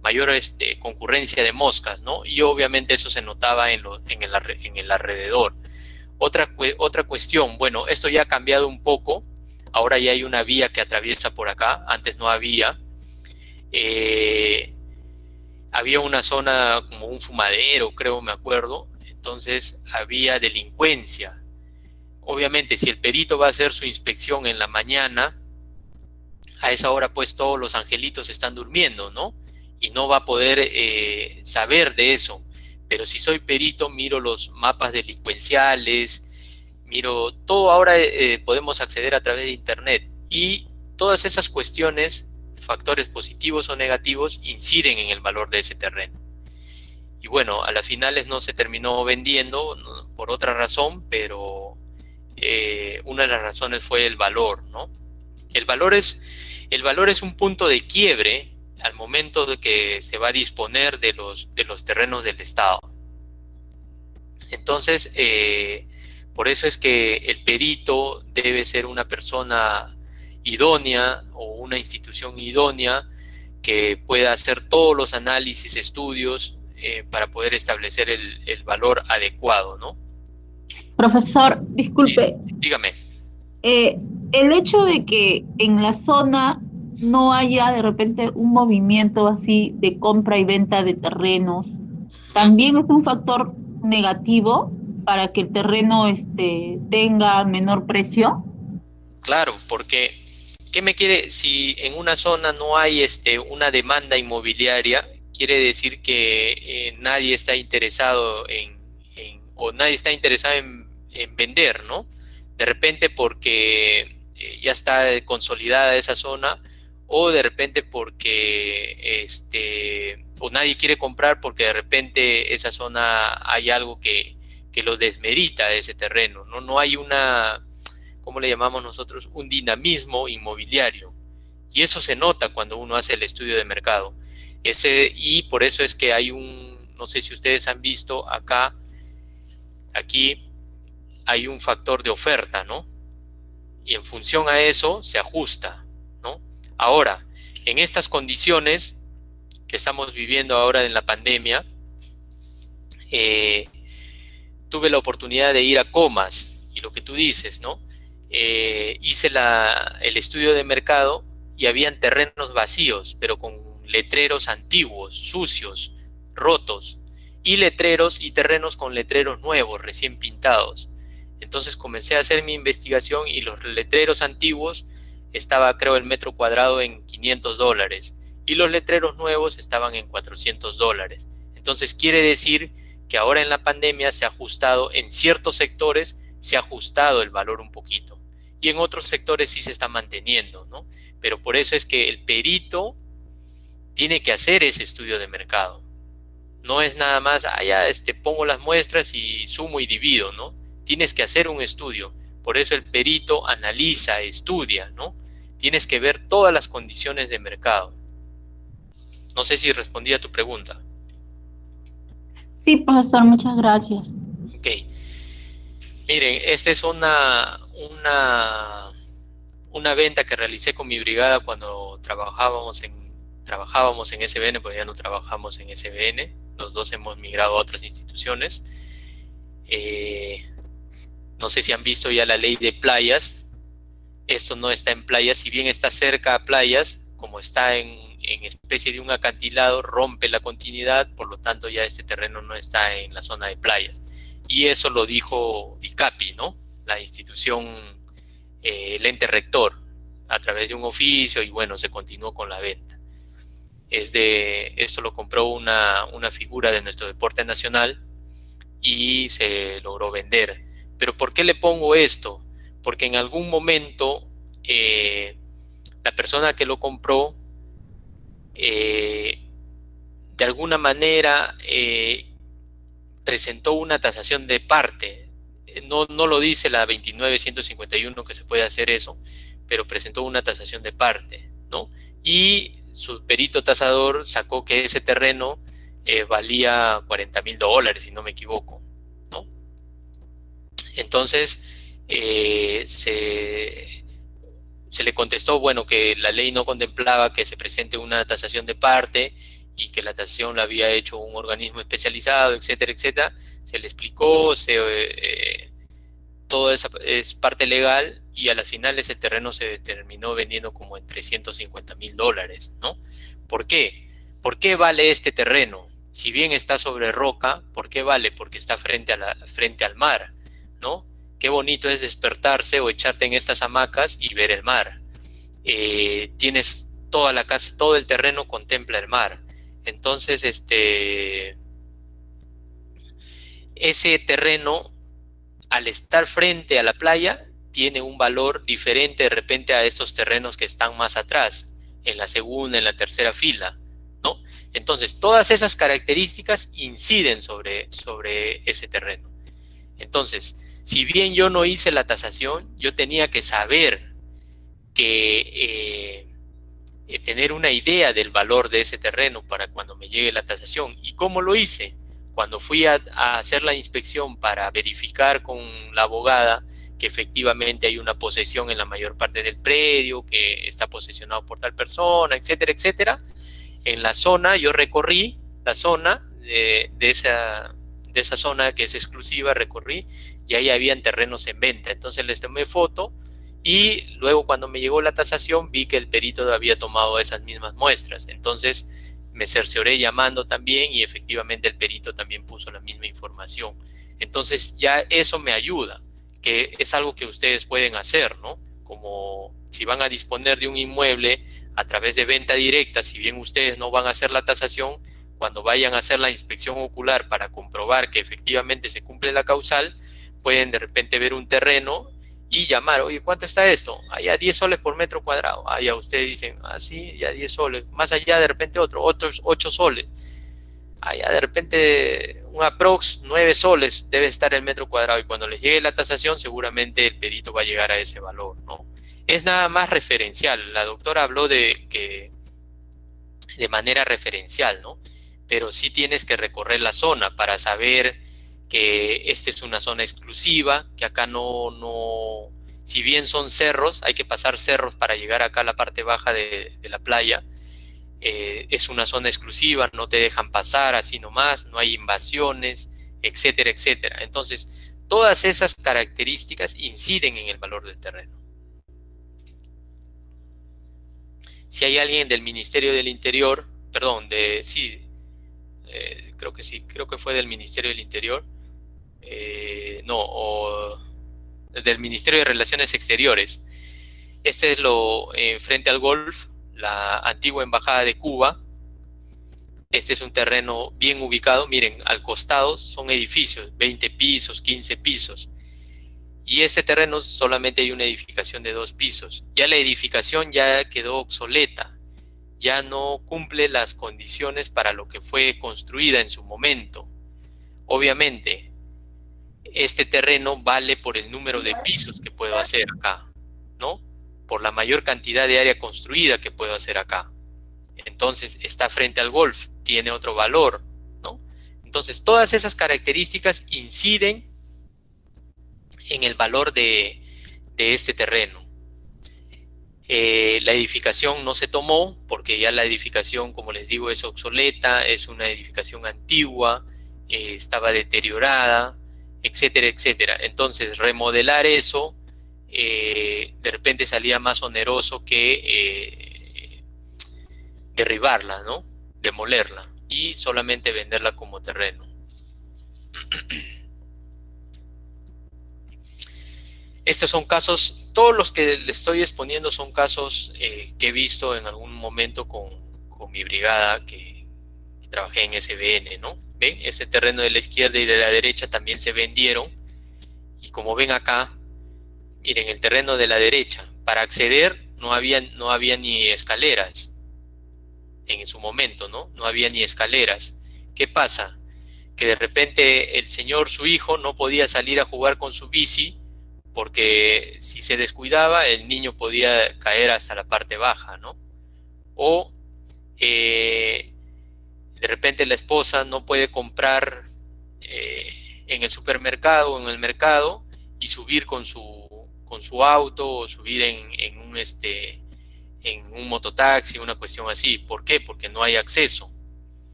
mayor concurrencia de moscas, ¿no? Y obviamente eso se notaba en el alrededor. Otra cuestión, bueno, esto ya ha cambiado un poco, ahora ya hay una vía que atraviesa por acá, antes no había. Había una zona como un fumadero, creo, me acuerdo, entonces había delincuencia. Obviamente, si el perito va a hacer su inspección en la mañana, a esa hora pues todos los angelitos están durmiendo, ¿no? Y no va a poder saber de eso. Pero si soy perito, miro los mapas delincuenciales, miro todo. Ahora podemos acceder a través de internet, y todas esas cuestiones, factores positivos o negativos, inciden en el valor de ese terreno. Y bueno, a las finales no se terminó vendiendo, ¿no?, por otra razón, pero una de las razones fue el valor, ¿no? El valor es un punto de quiebre al momento de que se va a disponer de los terrenos del Estado. Entonces, por eso es que el perito debe ser una persona idónea o una institución idónea que pueda hacer todos los análisis, estudios para poder establecer el valor adecuado, ¿no? Profesor, disculpe. Sí, dígame. El hecho de que en la zona no haya de repente un movimiento así de compra y venta de terrenos, también es un factor negativo para que el terreno tenga menor precio. Claro, porque ¿qué me quiere? Si en una zona no hay una demanda inmobiliaria, quiere decir que nadie está interesado o nadie está interesado en vender, ¿no? De repente porque ya está consolidada esa zona, o de repente porque o nadie quiere comprar porque de repente esa zona hay algo que lo desmerita de ese terreno, ¿no? No hay ¿cómo le llamamos nosotros? Un dinamismo inmobiliario. Y eso se nota cuando uno hace el estudio de mercado. Y por eso es que hay no sé si ustedes han visto aquí hay un factor de oferta, ¿no? Y en función a eso se ajusta, ¿no? Ahora, en estas condiciones que estamos viviendo ahora en la pandemia, tuve la oportunidad de ir a Comas, y lo que tú dices, ¿no? Hice el estudio de mercado y habían terrenos vacíos, pero con letreros antiguos, sucios, rotos, y letreros y terrenos con letreros nuevos, recién pintados. Entonces comencé a hacer mi investigación, y los letreros antiguos estaba, creo, el metro cuadrado en $500, y los letreros nuevos estaban en $400. Entonces quiere decir que ahora en la pandemia se ha ajustado, en ciertos sectores se ha ajustado el valor un poquito, y en otros sectores sí se está manteniendo, ¿no? Pero por eso es que el perito tiene que hacer ese estudio de mercado. No es nada más, ya pongo las muestras y sumo y divido, ¿no? Tienes que hacer un estudio. Por eso el perito analiza, estudia, ¿no? Tienes que ver todas las condiciones de mercado. No sé si respondí a tu pregunta. Sí, profesor, muchas gracias. Ok. Miren, esta es una venta que realicé con mi brigada cuando trabajábamos en SBN, porque ya no trabajamos en SBN. Los dos hemos migrado a otras instituciones. No sé si han visto ya la ley de playas. Esto no está en playas, si bien está cerca a playas, como está en especie de un acantilado, rompe la continuidad, por lo tanto ya este terreno no está en la zona de playas. Y eso lo dijo DICAPI, ¿no? La institución, el ente rector, a través de un oficio, y bueno, se continuó con la venta. Esto lo compró una figura de nuestro deporte nacional y se logró vender. Pero ¿por qué le pongo esto? Porque en algún momento la persona que lo compró de alguna manera presentó una tasación de parte. No lo dice la 29.151 que se puede hacer eso, pero presentó una tasación de parte, ¿no? Y su perito tasador sacó que ese terreno valía $40,000, si no me equivoco, ¿no? Entonces se se le contestó, bueno, que la ley no contemplaba que se presente una tasación de parte y que la tasación la había hecho un organismo especializado, etcétera, etcétera. Se le explicó, todo esa es parte legal y a la final ese terreno se terminó vendiendo como en $350,000, ¿no? ¿Por qué? ¿Por qué vale este terreno? Si bien está sobre roca, ¿por qué vale? Porque está frente al mar, ¿no? Qué bonito es despertarse o echarte en estas hamacas y ver el mar. Tienes toda la casa, todo el terreno contempla el mar. Entonces, ese terreno, al estar frente a la playa, tiene un valor diferente de repente a estos terrenos que están más atrás, en la segunda, en la tercera fila, ¿no? Entonces, todas esas características inciden sobre ese terreno. Entonces, si bien yo no hice la tasación, yo tenía que saber que tener una idea del valor de ese terreno para cuando me llegue la tasación. ¿Y cómo lo hice? Cuando fui a hacer la inspección para verificar con la abogada que efectivamente hay una posesión en la mayor parte del predio, que está posesionado por tal persona, etcétera, etcétera. En la zona, yo recorrí la zona de esa zona que es exclusiva, recorrí, y ahí habían terrenos en venta. Entonces les tomé foto y luego cuando me llegó la tasación vi que el perito había tomado esas mismas muestras. Entonces me cercioré llamando también y efectivamente el perito también puso la misma información. Entonces ya eso me ayuda, que es algo que ustedes pueden hacer, ¿no? Como si van a disponer de un inmueble a través de venta directa, si bien ustedes no van a hacer la tasación, cuando vayan a hacer la inspección ocular para comprobar que efectivamente se cumple la causal, pueden de repente ver un terreno y llamar, oye, ¿cuánto está esto? Allá 10 soles por metro cuadrado. Allá ustedes dicen, ah, sí, ya 10 soles. Más allá de repente otros 8 soles. Allá de repente un aprox 9 soles debe estar el metro cuadrado y cuando les llegue la tasación seguramente el perito va a llegar a ese valor, ¿no? Es nada más referencial. La doctora habló de manera referencial, ¿no? Pero sí tienes que recorrer la zona para saber que esta es una zona exclusiva, que acá no, si bien son cerros, hay que pasar cerros para llegar acá a la parte baja de la playa, es una zona exclusiva, no te dejan pasar así nomás, no hay invasiones, etcétera, etcétera. Entonces, todas esas características inciden en el valor del terreno. Si hay alguien del Ministerio del Interior, perdón, creo que fue del Ministerio del Interior, o del Ministerio de Relaciones Exteriores. Este es frente al Golf, la antigua Embajada de Cuba. Este es un terreno bien ubicado. Miren, al costado son edificios, 20 pisos, 15 pisos. Y este terreno solamente hay una edificación de 2 pisos. Ya la edificación ya quedó obsoleta. Ya no cumple las condiciones para lo que fue construida en su momento. Obviamente, este terreno vale por el número de pisos que puedo hacer acá, ¿no? Por la mayor cantidad de área construida que puedo hacer acá. Entonces, está frente al Golf, tiene otro valor, ¿no? Entonces, todas esas características inciden en el valor de este terreno. La edificación no se tomó porque ya la edificación, como les digo, es obsoleta, es una edificación antigua, estaba deteriorada, etcétera, etcétera. Entonces, remodelar eso de repente salía más oneroso que derribarla, ¿no? Demolerla y solamente venderla como terreno. Estos son casos, todos los que les estoy exponiendo son casos que he visto en algún momento con mi brigada que trabajé en SBN, ¿no? ¿Ven? Ese terreno de la izquierda y de la derecha también se vendieron. Y como ven acá, miren, el terreno de la derecha, para acceder no había ni escaleras en su momento, ¿no? No había ni escaleras. ¿Qué pasa? Que de repente el señor, su hijo, no podía salir a jugar con su bici porque si se descuidaba el niño podía caer hasta la parte baja, ¿no? O de repente la esposa no puede comprar en el supermercado o en el mercado y subir con su con su auto o subir en un mototaxi, una cuestión así. ¿Por qué? Porque no hay acceso.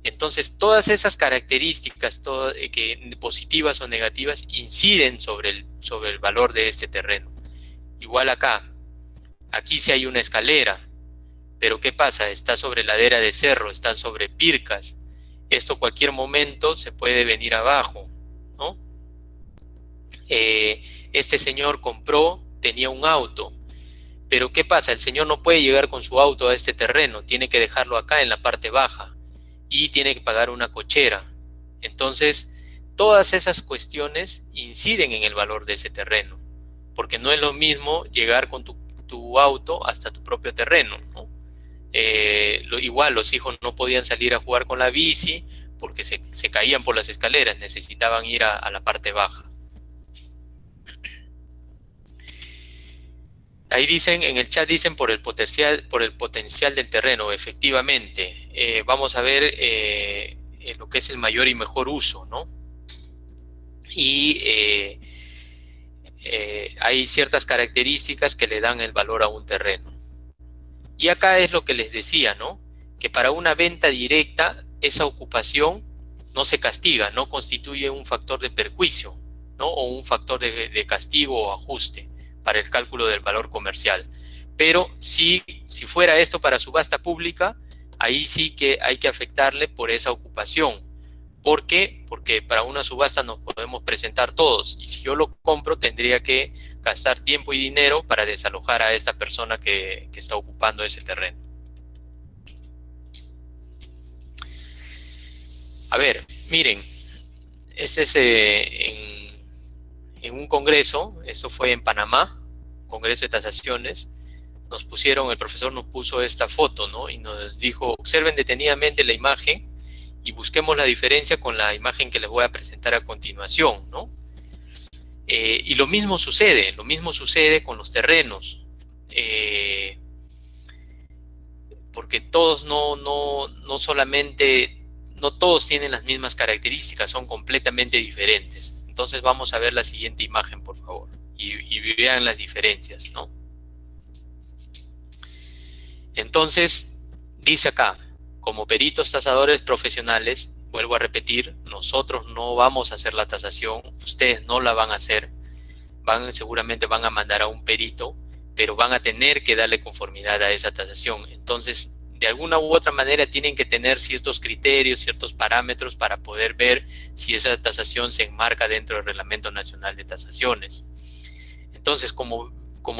Entonces, todas esas características positivas o negativas inciden sobre el valor de este terreno. Igual acá. Aquí sí hay una escalera. Pero ¿qué pasa? Está sobre ladera de cerro, está sobre pircas. Esto cualquier momento se puede venir abajo, ¿no? Este señor compró, tenía un auto. Pero ¿qué pasa? El señor no puede llegar con su auto a este terreno. Tiene que dejarlo acá en la parte baja. Y tiene que pagar una cochera. Entonces, todas esas cuestiones inciden en el valor de ese terreno. Porque no es lo mismo llegar con tu auto hasta tu propio terreno, ¿no? Igual los hijos no podían salir a jugar con la bici porque se caían por las escaleras, necesitaban ir a la parte baja. Ahí dicen, en el chat dicen por el potencial del terreno. Efectivamente, vamos a ver lo que es el mayor y mejor uso, ¿no? Y hay ciertas características que le dan el valor a un terreno. Y acá es lo que les decía, ¿no? Que para una venta directa, esa ocupación no se castiga, no constituye un factor de perjuicio, ¿no? O un factor de castigo o ajuste para el cálculo del valor comercial. Pero si fuera esto para subasta pública, ahí sí que hay que afectarle por esa ocupación. ¿Por qué? Porque para una subasta nos podemos presentar todos, y si yo lo compro tendría que gastar tiempo y dinero para desalojar a esta persona que está ocupando ese terreno. A ver, miren, este es en un congreso, esto fue en Panamá, congreso de tasaciones, el profesor nos puso esta foto, ¿no? Y nos dijo, observen detenidamente la imagen y busquemos la diferencia con la imagen que les voy a presentar a continuación, ¿no? Y lo mismo sucede con los terrenos, porque todos no todos tienen las mismas características, son completamente diferentes. Entonces vamos a ver la siguiente imagen, por favor, y vean las diferencias, ¿no? Entonces, dice acá, como peritos tasadores profesionales, vuelvo a repetir, nosotros no vamos a hacer la tasación, ustedes no la van a hacer, seguramente van a mandar a un perito, pero van a tener que darle conformidad a esa tasación. Entonces, de alguna u otra manera tienen que tener ciertos criterios, ciertos parámetros para poder ver si esa tasación se enmarca dentro del Reglamento Nacional de Tasaciones. Entonces, como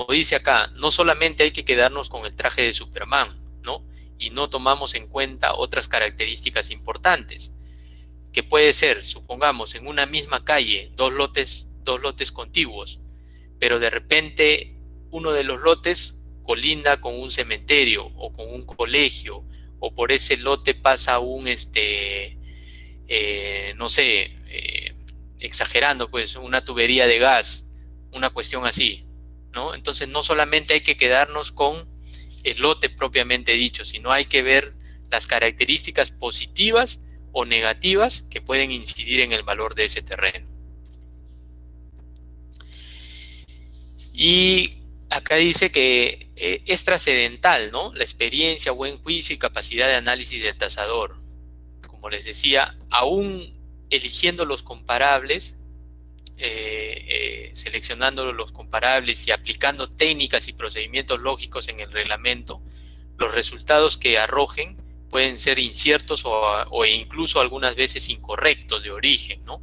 dice acá, no solamente hay que quedarnos con el traje de Superman, ¿no? Y no tomamos en cuenta otras características importantes, que puede ser, supongamos, en una misma calle, dos lotes contiguos, pero de repente uno de los lotes colinda con un cementerio o con un colegio, o por ese lote pasa no sé, exagerando, pues, una tubería de gas, una cuestión así, ¿no? Entonces no solamente hay que quedarnos con el lote propiamente dicho, sino hay que ver las características positivas o negativas que pueden incidir en el valor de ese terreno. Y acá dice que es trascendental, ¿no? La experiencia, buen juicio y capacidad de análisis del tasador. Como les decía, aún eligiendo los comparables, seleccionando los comparables y aplicando técnicas y procedimientos lógicos en el reglamento, los resultados que arrojen pueden ser inciertos o incluso algunas veces incorrectos de origen, ¿no?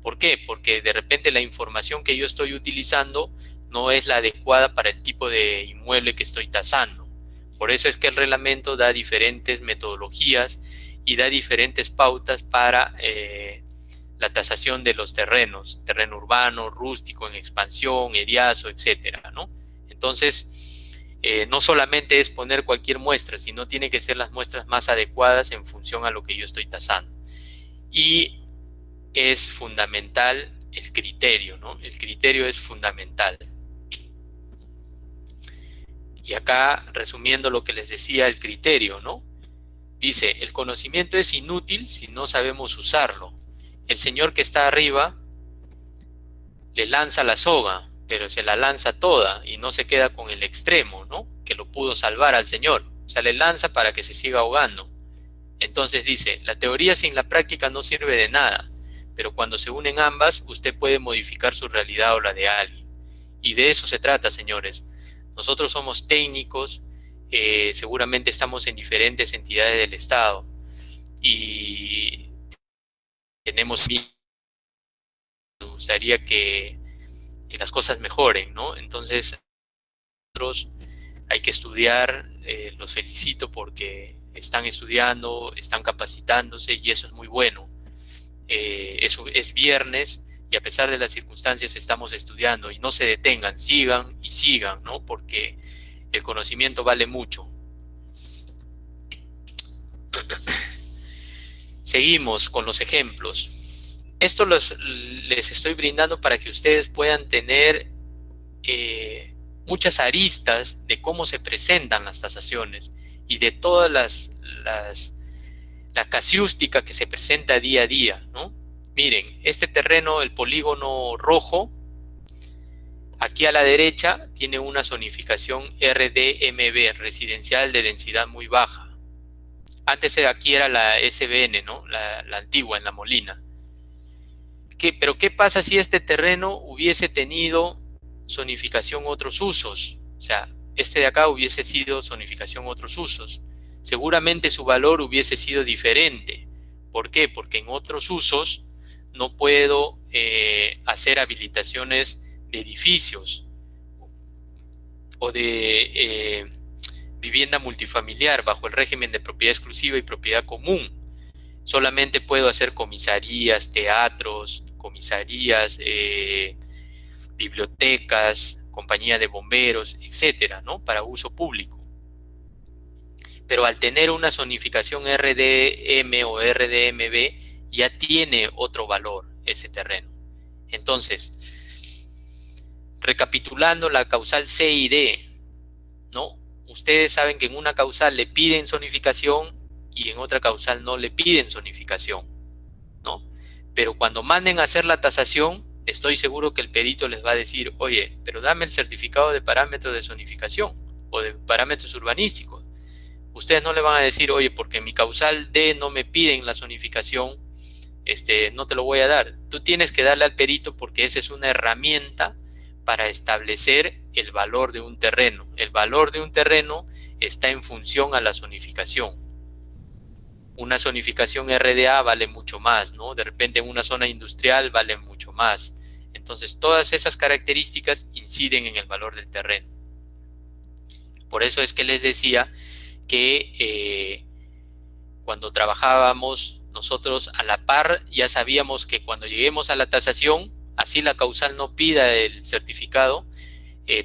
¿Por qué? Porque de repente la información que yo estoy utilizando no es la adecuada para el tipo de inmueble que estoy tasando. Por eso es que el reglamento da diferentes metodologías y da diferentes pautas para la tasación de los terrenos, terreno urbano, rústico, en expansión, eriazo, etcétera, ¿no? Entonces, no solamente es poner cualquier muestra, sino tiene que ser las muestras más adecuadas en función a lo que yo estoy tasando. Y es fundamental el criterio, ¿no? El criterio es fundamental. Y acá, resumiendo lo que les decía, el criterio, ¿no? Dice, el conocimiento es inútil si no sabemos usarlo. El señor que está arriba le lanza la soga, pero se la lanza toda y no se queda con el extremo, ¿no? Que lo pudo salvar al señor. O sea, le lanza para que se siga ahogando. Entonces dice, la teoría sin la práctica no sirve de nada, pero cuando se unen ambas, usted puede modificar su realidad o la de alguien. Y de eso se trata, señores. Nosotros somos técnicos, seguramente estamos en diferentes entidades del Estado y tenemos, me gustaría que las cosas mejoren, ¿no? Entonces, nosotros hay que estudiar, los felicito porque están estudiando, están capacitándose y eso es muy bueno. Eso es viernes y a pesar de las circunstancias estamos estudiando y no se detengan, sigan y sigan, ¿no? Porque el conocimiento vale mucho. Seguimos con los ejemplos. Esto les estoy brindando para que ustedes puedan tener muchas aristas de cómo se presentan las tasaciones y de todas la casiústica que se presenta día a día, ¿no? Miren, este terreno, el polígono rojo, aquí a la derecha tiene una zonificación RDMB, residencial de densidad muy baja. Antes aquí era la SBN, ¿no? La antigua en La Molina. Pero ¿qué pasa si este terreno hubiese tenido zonificación otros usos? O sea, este de acá hubiese sido zonificación otros usos. Seguramente su valor hubiese sido diferente. ¿Por qué? Porque en otros usos no puedo hacer habilitaciones de edificios o de vivienda multifamiliar bajo el régimen de propiedad exclusiva y propiedad común. Solamente puedo hacer comisarías, teatros, comisarías, bibliotecas, compañía de bomberos, etcétera, ¿no? Para uso público. Pero al tener una zonificación RDM o RDMB, ya tiene otro valor ese terreno. Entonces, recapitulando la causal C y D, ¿no? Ustedes saben que en una causal le piden zonificación y en otra causal no le piden zonificación, ¿no? Pero cuando manden a hacer la tasación, estoy seguro que el perito les va a decir, oye, pero dame el certificado de parámetros de zonificación o de parámetros urbanísticos. Ustedes no le van a decir, oye, porque en mi causal D no me piden la zonificación, no te lo voy a dar. Tú tienes que darle al perito porque esa es una herramienta para establecer el valor de un terreno. El valor de un terreno está en función a la zonificación. Una zonificación RDA vale mucho más, ¿no? De repente en una zona industrial vale mucho más. Entonces todas esas características inciden en el valor del terreno. Por eso es que les decía que cuando trabajábamos nosotros a la par ya sabíamos que cuando lleguemos a la tasación, así la causal no pida el certificado,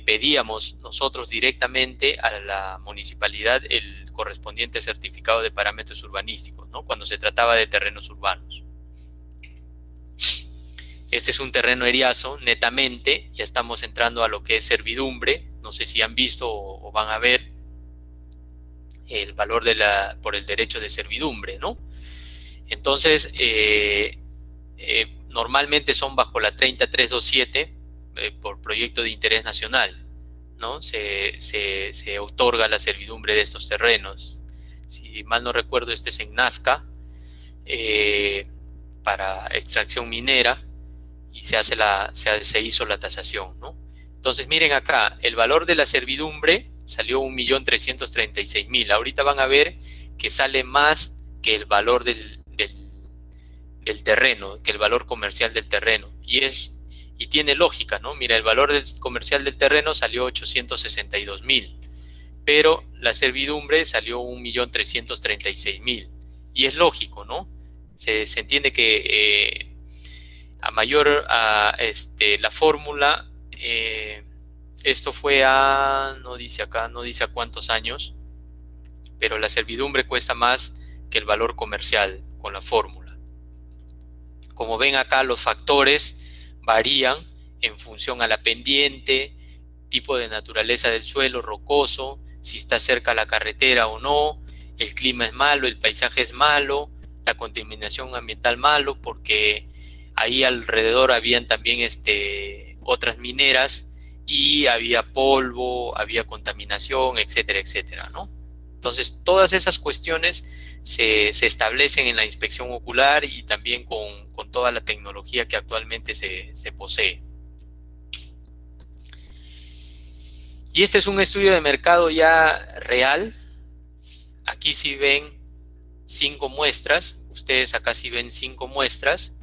pedíamos nosotros directamente a la municipalidad el correspondiente certificado de parámetros urbanísticos, ¿no? Cuando se trataba de terrenos urbanos. Este es un terreno eriazo, netamente, ya estamos entrando a lo que es servidumbre, no sé si han visto o van a ver el valor por el derecho de servidumbre, ¿no? Entonces, normalmente son bajo la 30327 por proyecto de interés nacional, ¿no? Se otorga la servidumbre de estos terrenos. Si mal no recuerdo, este es en Nazca, para extracción minera, y se hizo la tasación, ¿no? Entonces, miren acá, el valor de la servidumbre salió 1.336.000. Ahorita van a ver que sale más que el valor del terreno, que el valor comercial del terreno. Y tiene lógica, ¿no? Mira, el valor comercial del terreno salió 862.000, pero la servidumbre salió 1.336.000. Y es lógico, ¿no? Se entiende que a mayor la fórmula, esto fue no dice acá, no dice a cuántos años, pero la servidumbre cuesta más que el valor comercial con la fórmula. Como ven acá, los factores varían en función a la pendiente, tipo de naturaleza del suelo, rocoso, si está cerca a la carretera o no, el clima es malo, el paisaje es malo, la contaminación ambiental malo, porque ahí alrededor habían también otras mineras y había polvo, había contaminación, etcétera, etcétera, ¿no? Entonces, todas esas cuestiones se establecen en la inspección ocular y también con toda la tecnología que actualmente se posee. Y este es un estudio de mercado ya real. Aquí sí ven 5 muestras. Ustedes acá sí ven 5 muestras.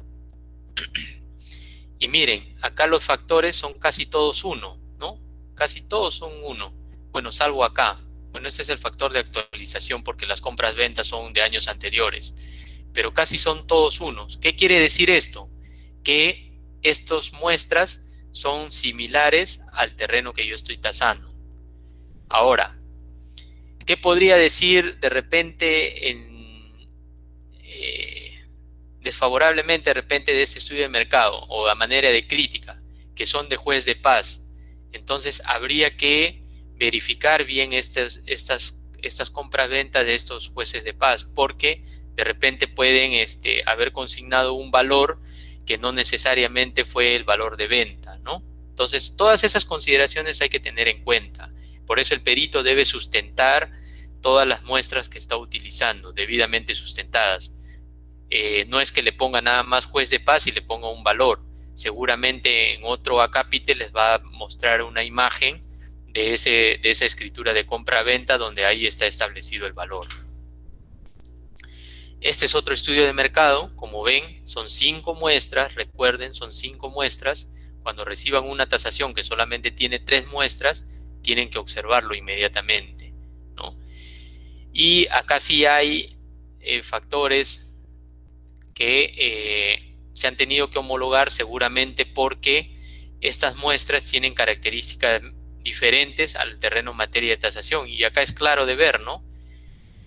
Y miren, acá los factores son casi todos 1, ¿no? Casi todos son 1. Bueno, salvo acá. Bueno, este es el factor de actualización porque las compras-ventas son de años anteriores. Pero casi son todos 1. ¿Qué quiere decir esto? Que estas muestras son similares al terreno que yo estoy tasando. Ahora, ¿qué podría decir de repente desfavorablemente de repente de este estudio de mercado o a manera de crítica, que son de juez de paz? Entonces habría que verificar bien estas compras-ventas de estos jueces de paz, porque de repente pueden haber consignado un valor que no necesariamente fue el valor de venta, ¿no? Entonces, todas esas consideraciones hay que tener en cuenta. Por eso el perito debe sustentar todas las muestras que está utilizando, debidamente sustentadas. No es que le ponga nada más juez de paz y le ponga un valor. Seguramente en otro acápite les va a mostrar una imagen de esa escritura de compra-venta donde ahí está establecido el valor. Este es otro estudio de mercado. Como ven, son 5 muestras. Recuerden, son 5 muestras. Cuando reciban una tasación que solamente tiene 3 muestras, tienen que observarlo inmediatamente, ¿no? Y acá sí hay factores que se han tenido que homologar seguramente porque estas muestras tienen características diferentes al terreno materia de tasación. Y acá es claro de ver, ¿no?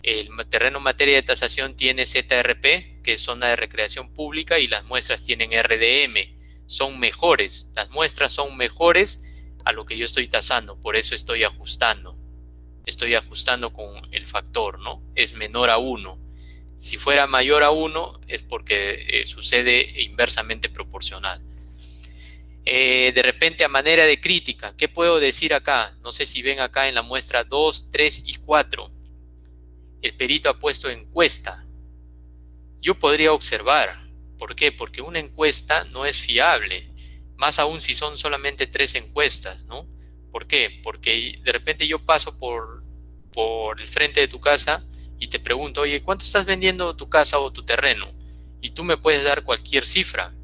El terreno materia de tasación tiene ZRP, que es zona de recreación pública, y las muestras tienen RDM. Son mejores, las muestras son mejores a lo que yo estoy tasando, por eso estoy ajustando con el factor, ¿no? Es menor a 1. Si fuera mayor a 1 es porque sucede inversamente proporcional. De repente, a manera de crítica, ¿qué puedo decir acá? No sé si ven acá en la muestra 2, 3 y 4. El perito ha puesto encuesta. Yo podría observar. ¿Por qué? Porque una encuesta no es fiable. Más aún si son solamente 3 encuestas, ¿no? ¿Por qué? Porque de repente yo paso por el frente de tu casa y te pregunto, oye, ¿cuánto estás vendiendo tu casa o tu terreno? Y tú me puedes dar cualquier cifra.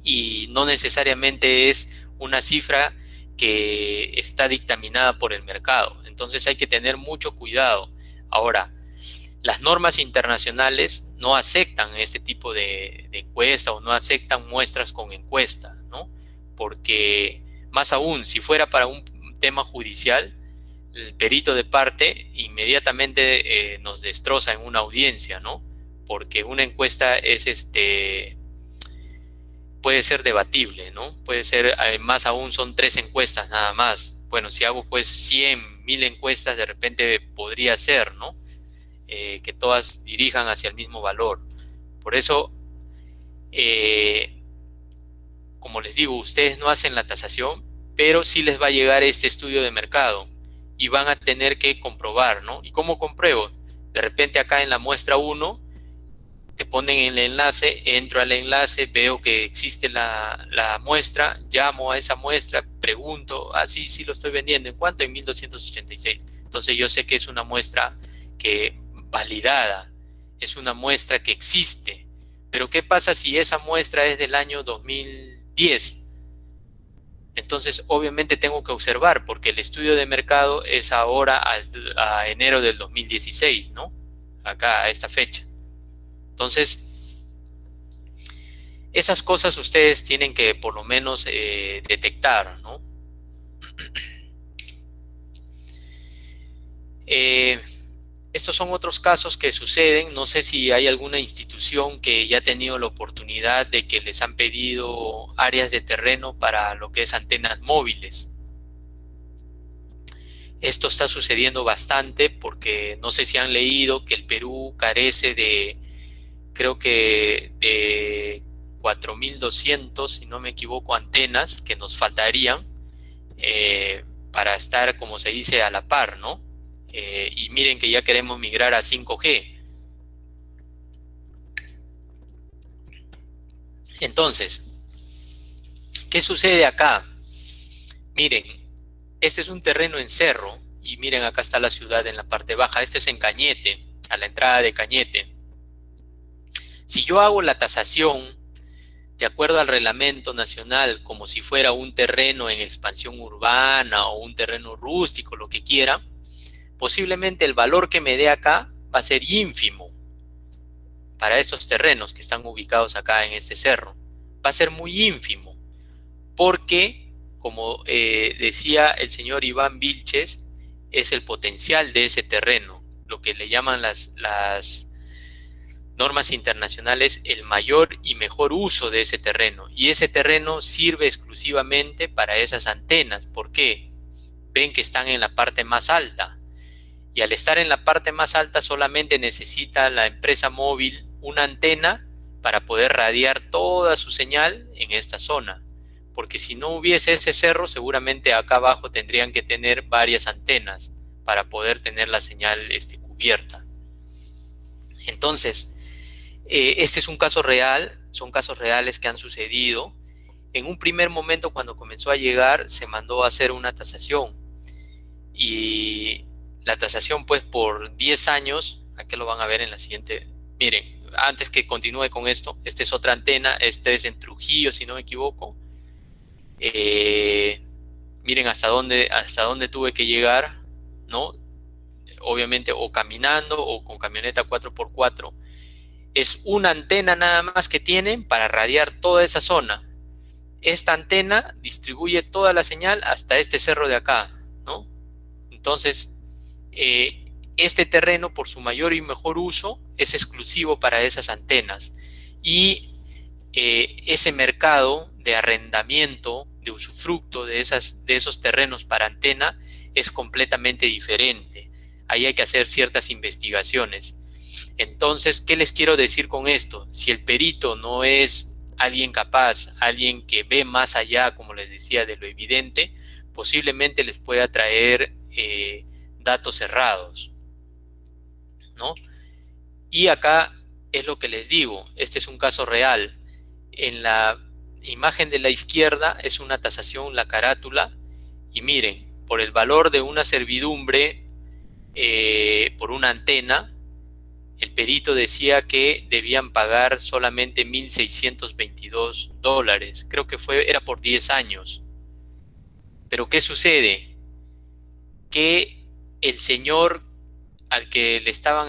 Y no necesariamente es una cifra que está dictaminada por el mercado. Entonces hay que tener mucho cuidado. Ahora, las normas internacionales no aceptan este tipo de encuesta o no aceptan muestras con encuesta, ¿no? Porque más aún, si fuera para un tema judicial, el perito de parte inmediatamente nos destroza en una audiencia, ¿no? Porque una encuesta es puede ser debatible, ¿no? Puede ser, más aún son 3 encuestas nada más. Bueno, si hago pues 100, 1000 encuestas, de repente podría ser, ¿no? Que todas dirijan hacia el mismo valor. Por eso, como les digo, ustedes no hacen la tasación, pero sí les va a llegar este estudio de mercado y van a tener que comprobar, ¿no? ¿Y cómo compruebo? De repente acá en la muestra 1 te ponen el enlace, entro al enlace, veo que existe la muestra, llamo a esa muestra, pregunto, sí, sí lo estoy vendiendo, ¿en cuánto? En 1286. Entonces yo sé que es una muestra que validada, es una muestra que existe. Pero ¿qué pasa si esa muestra es del año 2010? Entonces obviamente tengo que observar, porque el estudio de mercado es ahora a enero del 2016, ¿no? Acá a esta fecha. Entonces, esas cosas ustedes tienen que por lo menos detectar, ¿no? Estos son otros casos que suceden. No sé si hay alguna institución que ya ha tenido la oportunidad de que les han pedido áreas de terreno para lo que es antenas móviles. Esto está sucediendo bastante porque no sé si han leído que el Perú carece de, creo que de 4200, si no me equivoco, antenas que nos faltarían para estar, como se dice, a la par, ¿no? Y miren que ya queremos migrar a 5G. Entonces, ¿qué sucede acá? Miren, este es un terreno en cerro, y miren, acá está la ciudad en la parte baja. Este es en Cañete, a la entrada de Cañete. Si yo hago la tasación de acuerdo al reglamento nacional, como si fuera un terreno en expansión urbana o un terreno rústico, lo que quiera, posiblemente el valor que me dé acá va a ser ínfimo para estos terrenos que están ubicados acá en este cerro. Va a ser muy ínfimo, porque, como decía el señor Iván Vilches, es el potencial de ese terreno, lo que le llaman las normas internacionales, el mayor y mejor uso de ese terreno. Y ese terreno sirve exclusivamente para esas antenas. ¿Por qué? Ven que están en la parte más alta. Y al estar en la parte más alta solamente necesita la empresa móvil una antena para poder radiar toda su señal en esta zona. Porque si no hubiese ese cerro, seguramente acá abajo tendrían que tener varias antenas para poder tener la señal cubierta. Entonces, este es un caso real, son casos reales que han sucedido. En un primer momento, cuando comenzó a llegar, se mandó a hacer una tasación. Y la tasación, pues, por 10 años, aquí lo van a ver en la siguiente. Miren, antes que continúe con esto, esta es otra antena, este es en Trujillo, si no me equivoco. Miren hasta dónde tuve que llegar, ¿no? Obviamente, o caminando o con camioneta 4x4. Es una antena nada más que tienen para radiar toda esa zona. Esta antena distribuye toda la señal hasta este cerro de acá, ¿no? Entonces, este terreno, por su mayor y mejor uso, es exclusivo para esas antenas. Y ese mercado de arrendamiento, de usufructo de esos terrenos para antena es completamente diferente. Ahí hay que hacer ciertas investigaciones. Entonces, ¿qué les quiero decir con esto? Si el perito no es alguien capaz, alguien que ve más allá, como les decía, de lo evidente, posiblemente les pueda traer datos errados, ¿no? Y acá es lo que les digo, este es un caso real. En la imagen de la izquierda es una tasación, la carátula, y miren, por el valor de una servidumbre, por una antena, el perito decía que debían pagar solamente $1,622. Creo que era por 10 años. Pero ¿qué sucede? Que el señor al que le estaban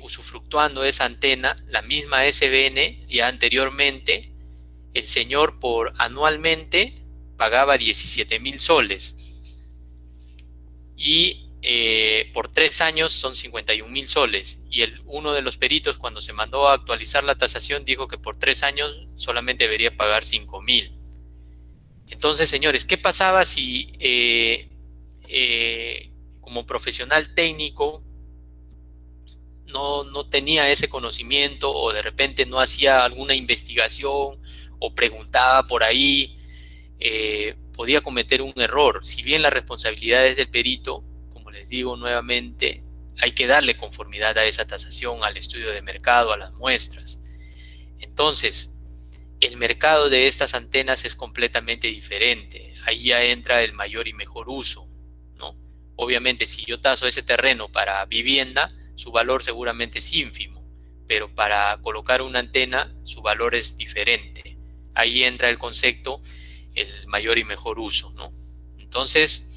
usufructuando esa antena, la misma SBN, ya anteriormente, el señor anualmente pagaba 17,000 soles. Y por 3 años son 51,000 soles. Y uno de los peritos, cuando se mandó a actualizar la tasación, dijo que por 3 años solamente debería pagar 5,000. Entonces, señores, ¿qué pasaba si como profesional técnico no tenía ese conocimiento, o de repente no hacía alguna investigación o preguntaba por ahí? Podía cometer un error. Si bien la responsabilidad es del perito, como les digo nuevamente, hay que darle conformidad a esa tasación, al estudio de mercado, a las muestras. Entonces, el mercado de estas antenas es completamente diferente. Ahí ya entra el mayor y mejor uso, ¿no? Obviamente, si yo taso ese terreno para vivienda, su valor seguramente es ínfimo, pero para colocar una antena, su valor es diferente. Ahí entra el concepto, el mayor y mejor uso, ¿no? Entonces,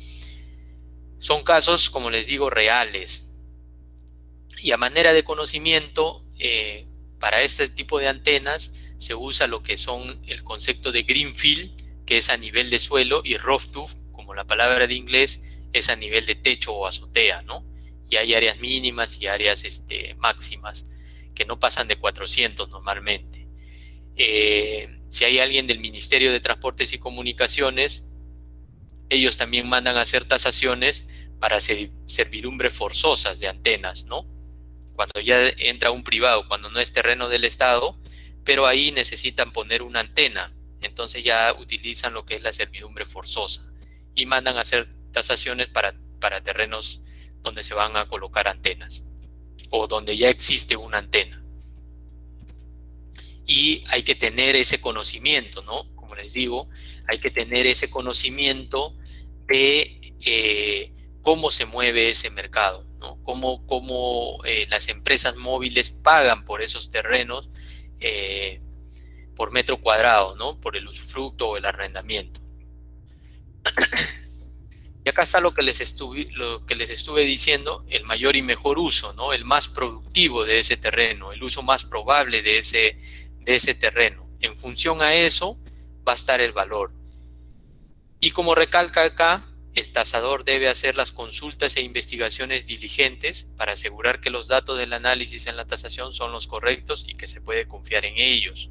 son casos, como les digo, reales. Y a manera de conocimiento, para este tipo de antenas se usa lo que son el concepto de greenfield, que es a nivel de suelo, y rooftop, como la palabra de inglés, es a nivel de techo o azotea, ¿no? Y hay áreas mínimas y áreas máximas, que no pasan de 400 normalmente. Si hay alguien del Ministerio de Transportes y Comunicaciones, ellos también mandan a hacer tasaciones para servidumbres forzosas de antenas, ¿no? Cuando ya entra un privado, cuando no es terreno del Estado, pero ahí necesitan poner una antena, entonces ya utilizan lo que es la servidumbre forzosa. y mandan a hacer tasaciones para terrenos donde se van a colocar antenas o donde ya existe una antena. Y hay que tener ese conocimiento, ¿no? Como les digo, hay que tener ese conocimiento de cómo se mueve ese mercado, ¿no? Cómo las empresas móviles pagan por esos terrenos por metro cuadrado, ¿no? Por el usufructo o el arrendamiento. Y acá está lo que les estuve diciendo, el mayor y mejor uso, ¿no? El más productivo de ese terreno, el uso más probable de ese terreno. En función a eso va a estar el valor. Y como recalca acá, el tasador debe hacer las consultas e investigaciones diligentes para asegurar que los datos del análisis en la tasación son los correctos y que se puede confiar en ellos.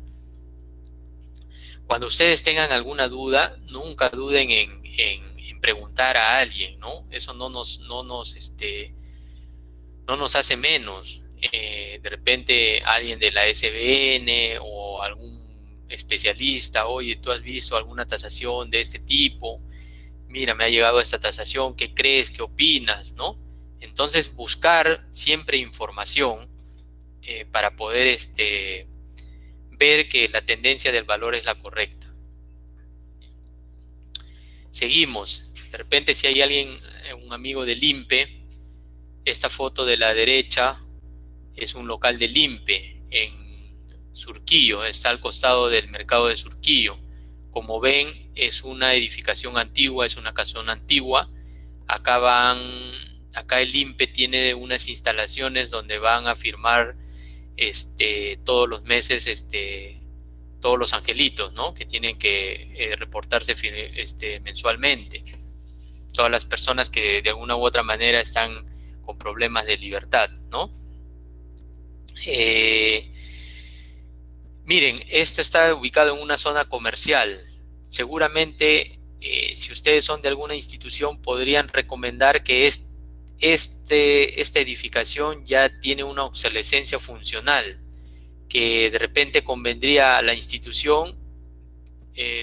Cuando ustedes tengan alguna duda, nunca duden en preguntar a alguien, ¿no? Eso no nos hace menos. De repente alguien de la SBN o algún especialista, oye, ¿tú has visto alguna tasación de este tipo? Mira, me ha llegado esta tasación, ¿qué crees? ¿Qué opinas? ¿No? Entonces, buscar siempre información para poder ver que la tendencia del valor es la correcta. Seguimos. De repente, si hay alguien, un amigo del INPE, esta foto de la derecha es un local del INPE en Surquillo, está al costado del mercado de Surquillo. Como ven, es una edificación antigua, es una casona antigua. Acá el INPE tiene unas instalaciones donde van a firmar todos los meses todos los angelitos, ¿no? Que tienen que reportarse mensualmente. Todas las personas que de alguna u otra manera están con problemas de libertad, ¿no? Miren, esto está ubicado en una zona comercial. Seguramente, si ustedes son de alguna institución, podrían recomendar que esta edificación ya tiene una obsolescencia funcional, que de repente convendría a la institución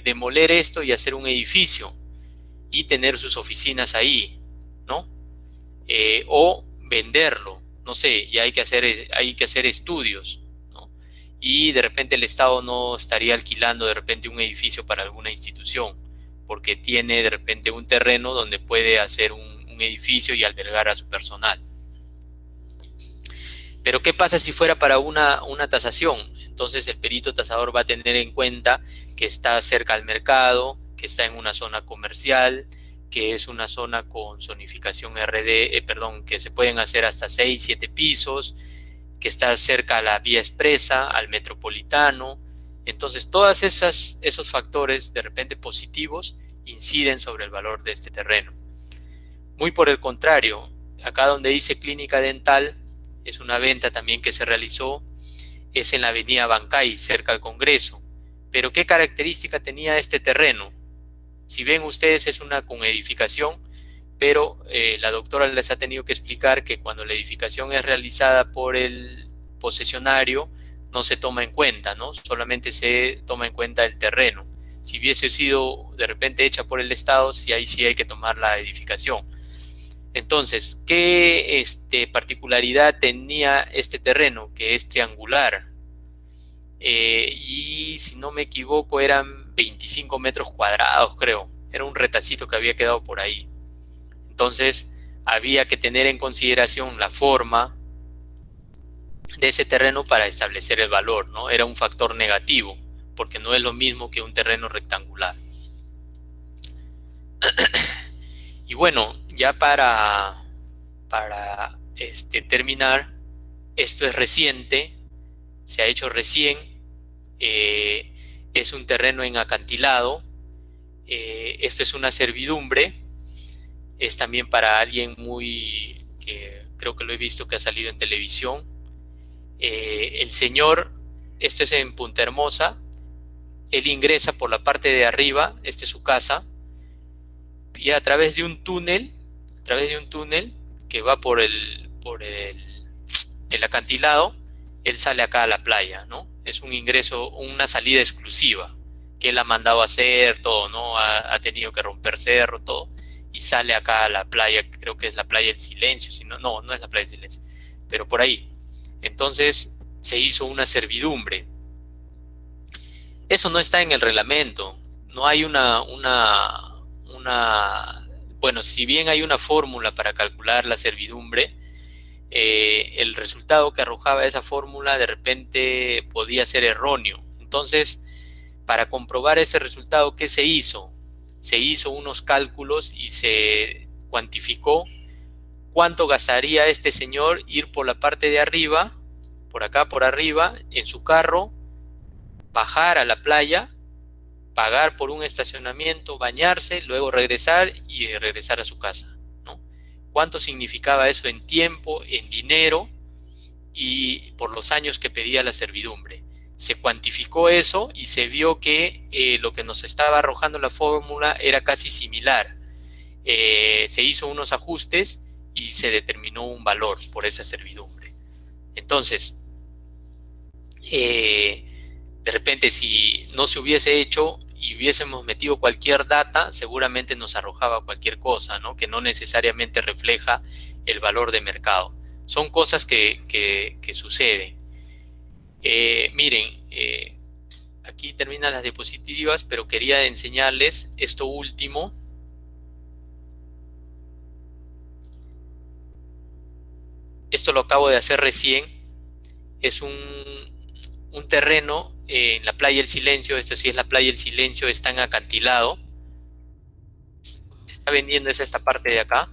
demoler esto y hacer un edificio y tener sus oficinas ahí, ¿no? O venderlo, no sé, y hay que hacer estudios, ¿no? Y de repente el Estado no estaría alquilando de repente un edificio para alguna institución, porque tiene de repente un terreno donde puede hacer un edificio y albergar a su personal. Pero ¿qué pasa si fuera para una tasación? Entonces el perito tasador va a tener en cuenta que está cerca al mercado, que está en una zona comercial, que es una zona con zonificación que se pueden hacer hasta 6, 7 pisos, que está cerca a la vía expresa, al metropolitano. Entonces todos esos factores de repente positivos inciden sobre el valor de este terreno. Muy por el contrario, acá donde dice clínica dental, es una venta también que se realizó, es en la avenida Bancay, cerca al Congreso. Pero ¿qué característica tenía este terreno? Si ven ustedes, es una con edificación, pero la doctora les ha tenido que explicar que cuando la edificación es realizada por el posesionario, no se toma en cuenta, ¿no? Solamente se toma en cuenta el terreno. Si hubiese sido de repente hecha por el Estado, ahí sí hay que tomar la edificación. Entonces, ¿qué particularidad tenía este terreno? Que es triangular. Y si no me equivoco, eran 25 metros cuadrados, creo. Era un retacito que había quedado por ahí. Entonces, había que tener en consideración la forma de ese terreno para establecer el valor, ¿no? Era un factor negativo, porque no es lo mismo que un terreno rectangular. Y bueno, ya para terminar, esto es reciente, se ha hecho recién, es un terreno en acantilado, esto es una servidumbre, es también para alguien que creo que lo he visto que ha salido en televisión. El señor, esto es en Punta Hermosa, él ingresa por la parte de arriba, esta es su casa, y a través de un túnel que va por el acantilado, él sale acá a la playa, ¿no? Es un ingreso, una salida exclusiva que él ha mandado a hacer, todo, ¿no? Ha tenido que romper cerro, todo, y sale acá a la playa, creo que es la playa del Silencio, si no, no es la playa del Silencio, pero por ahí. Entonces se hizo una servidumbre. Eso no está en el reglamento, no hay bueno, si bien hay una fórmula para calcular la servidumbre, el resultado que arrojaba esa fórmula de repente podía ser erróneo. Entonces, para comprobar ese resultado, ¿qué se hizo? Se hizo unos cálculos y se cuantificó cuánto gastaría este señor ir por la parte de arriba, por acá por arriba, en su carro, bajar a la playa, pagar por un estacionamiento, bañarse, luego regresar y regresar a su casa, ¿no? ¿Cuánto significaba eso en tiempo, en dinero y por los años que pedía la servidumbre? Se cuantificó eso y se vio que lo que nos estaba arrojando la fórmula era casi similar. Se hizo unos ajustes y se determinó un valor por esa servidumbre. Entonces, de repente, si no se hubiese hecho y hubiésemos metido cualquier data, seguramente nos arrojaba cualquier cosa, ¿no? Que no necesariamente refleja el valor de mercado. Son cosas que suceden. Miren, aquí terminan las diapositivas, pero quería enseñarles esto último. Esto lo acabo de hacer recién. Es un terreno en la playa del Silencio. Esto sí es la playa del Silencio, está en acantilado. Se está vendiendo es esta parte de acá,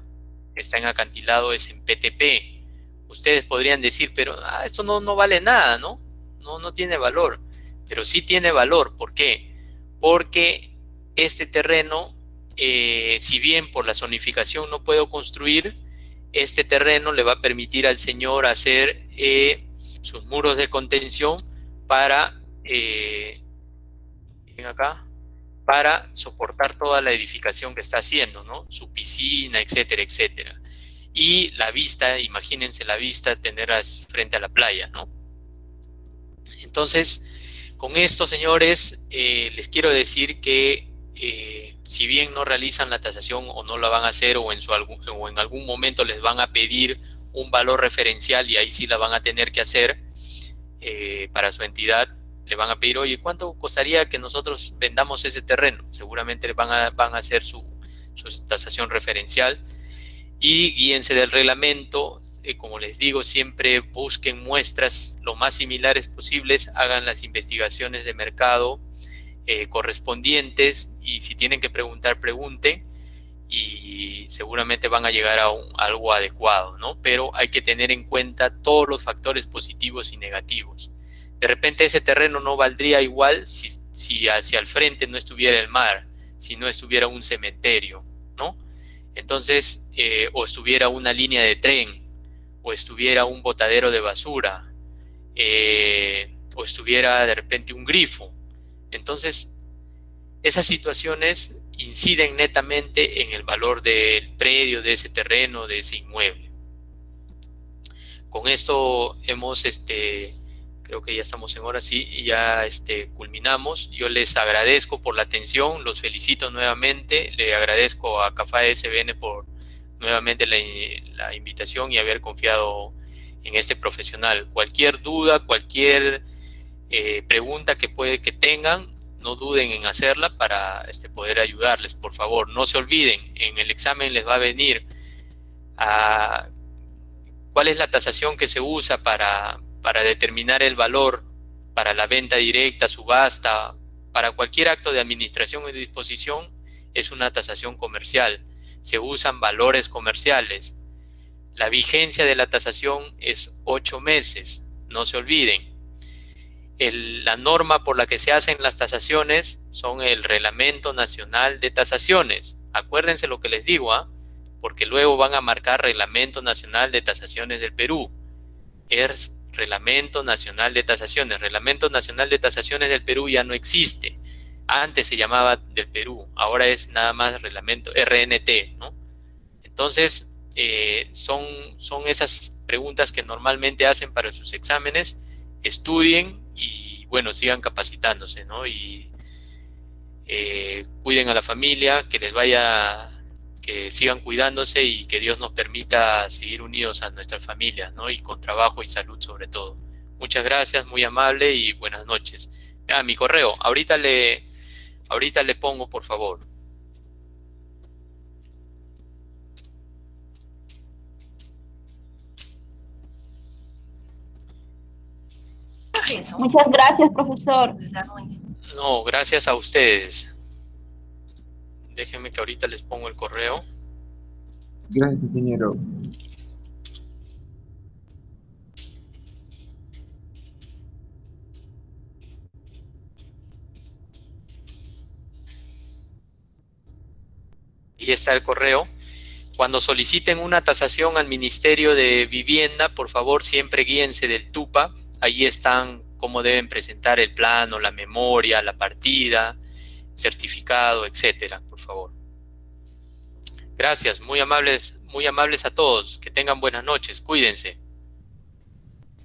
está en acantilado, es en PTP. Ustedes podrían decir, pero esto no vale nada, ¿no? No tiene valor. Pero sí tiene valor. ¿Por qué? Porque este terreno, si bien por la zonificación no puedo construir, este terreno le va a permitir al señor hacer sus muros de contención para para soportar toda la edificación que está haciendo, ¿no? Su piscina, etcétera, etcétera. Y la vista, imagínense la vista, tener frente a la playa, ¿no? Entonces, con esto, señores, les quiero decir que si bien no realizan la tasación o no la van a hacer o en algún momento les van a pedir un valor referencial y ahí sí la van a tener que hacer para su entidad, le van a pedir, oye, ¿cuánto costaría que nosotros vendamos ese terreno? Seguramente van a hacer su tasación referencial y guíense del reglamento. Como les digo, siempre busquen muestras lo más similares posibles, hagan las investigaciones de mercado correspondientes y si tienen que preguntar, pregunten y seguramente van a llegar a algo adecuado, ¿no? Pero hay que tener en cuenta todos los factores positivos y negativos. De repente ese terreno no valdría igual si hacia el frente no estuviera el mar, si no estuviera un cementerio, ¿no? Entonces, o estuviera una línea de tren, o estuviera un botadero de basura, o estuviera de repente un grifo. Entonces, esas situaciones inciden netamente en el valor del predio, de ese terreno, de ese inmueble. Con esto hemos, creo que ya estamos en hora, sí, y ya culminamos. Yo les agradezco por la atención, los felicito nuevamente, le agradezco a CAFAE SBN por nuevamente la invitación y haber confiado en este profesional. Cualquier duda, cualquier pregunta que tengan, no duden en hacerla para poder ayudarles, por favor. No se olviden, en el examen les va a venir cuál es la tasación que se usa para determinar el valor para la venta directa, subasta, para cualquier acto de administración o de disposición. Es una tasación comercial. Se usan valores comerciales. La vigencia de la tasación es 8 meses, no se olviden. La norma por la que se hacen las tasaciones son el Reglamento Nacional de Tasaciones. Acuérdense lo que les digo, porque luego van a marcar Reglamento Nacional de Tasaciones del Perú. Es Reglamento Nacional de Tasaciones. Reglamento Nacional de Tasaciones del Perú ya no existe. Antes se llamaba del Perú, ahora es nada más Reglamento RNT, ¿no? Entonces, son esas preguntas que normalmente hacen para sus exámenes. Estudien y, bueno, sigan capacitándose, ¿no? Y Cuiden a la familia, que sigan cuidándose y que Dios nos permita seguir unidos a nuestras familias, ¿no? Y con trabajo y salud sobre todo. Muchas gracias, muy amable y buenas noches. Mi correo, ahorita le pongo, por favor. Muchas gracias, profesor. No, gracias a ustedes. Déjenme que ahorita les pongo el correo. Gracias, ingeniero. Ahí está el correo. Cuando soliciten una tasación al Ministerio de Vivienda, por favor, siempre guíense del TUPA. Ahí están cómo deben presentar el plano, la memoria, la partida, certificado, etcétera, por favor. Gracias, muy amables a todos. Que tengan buenas noches. Cuídense.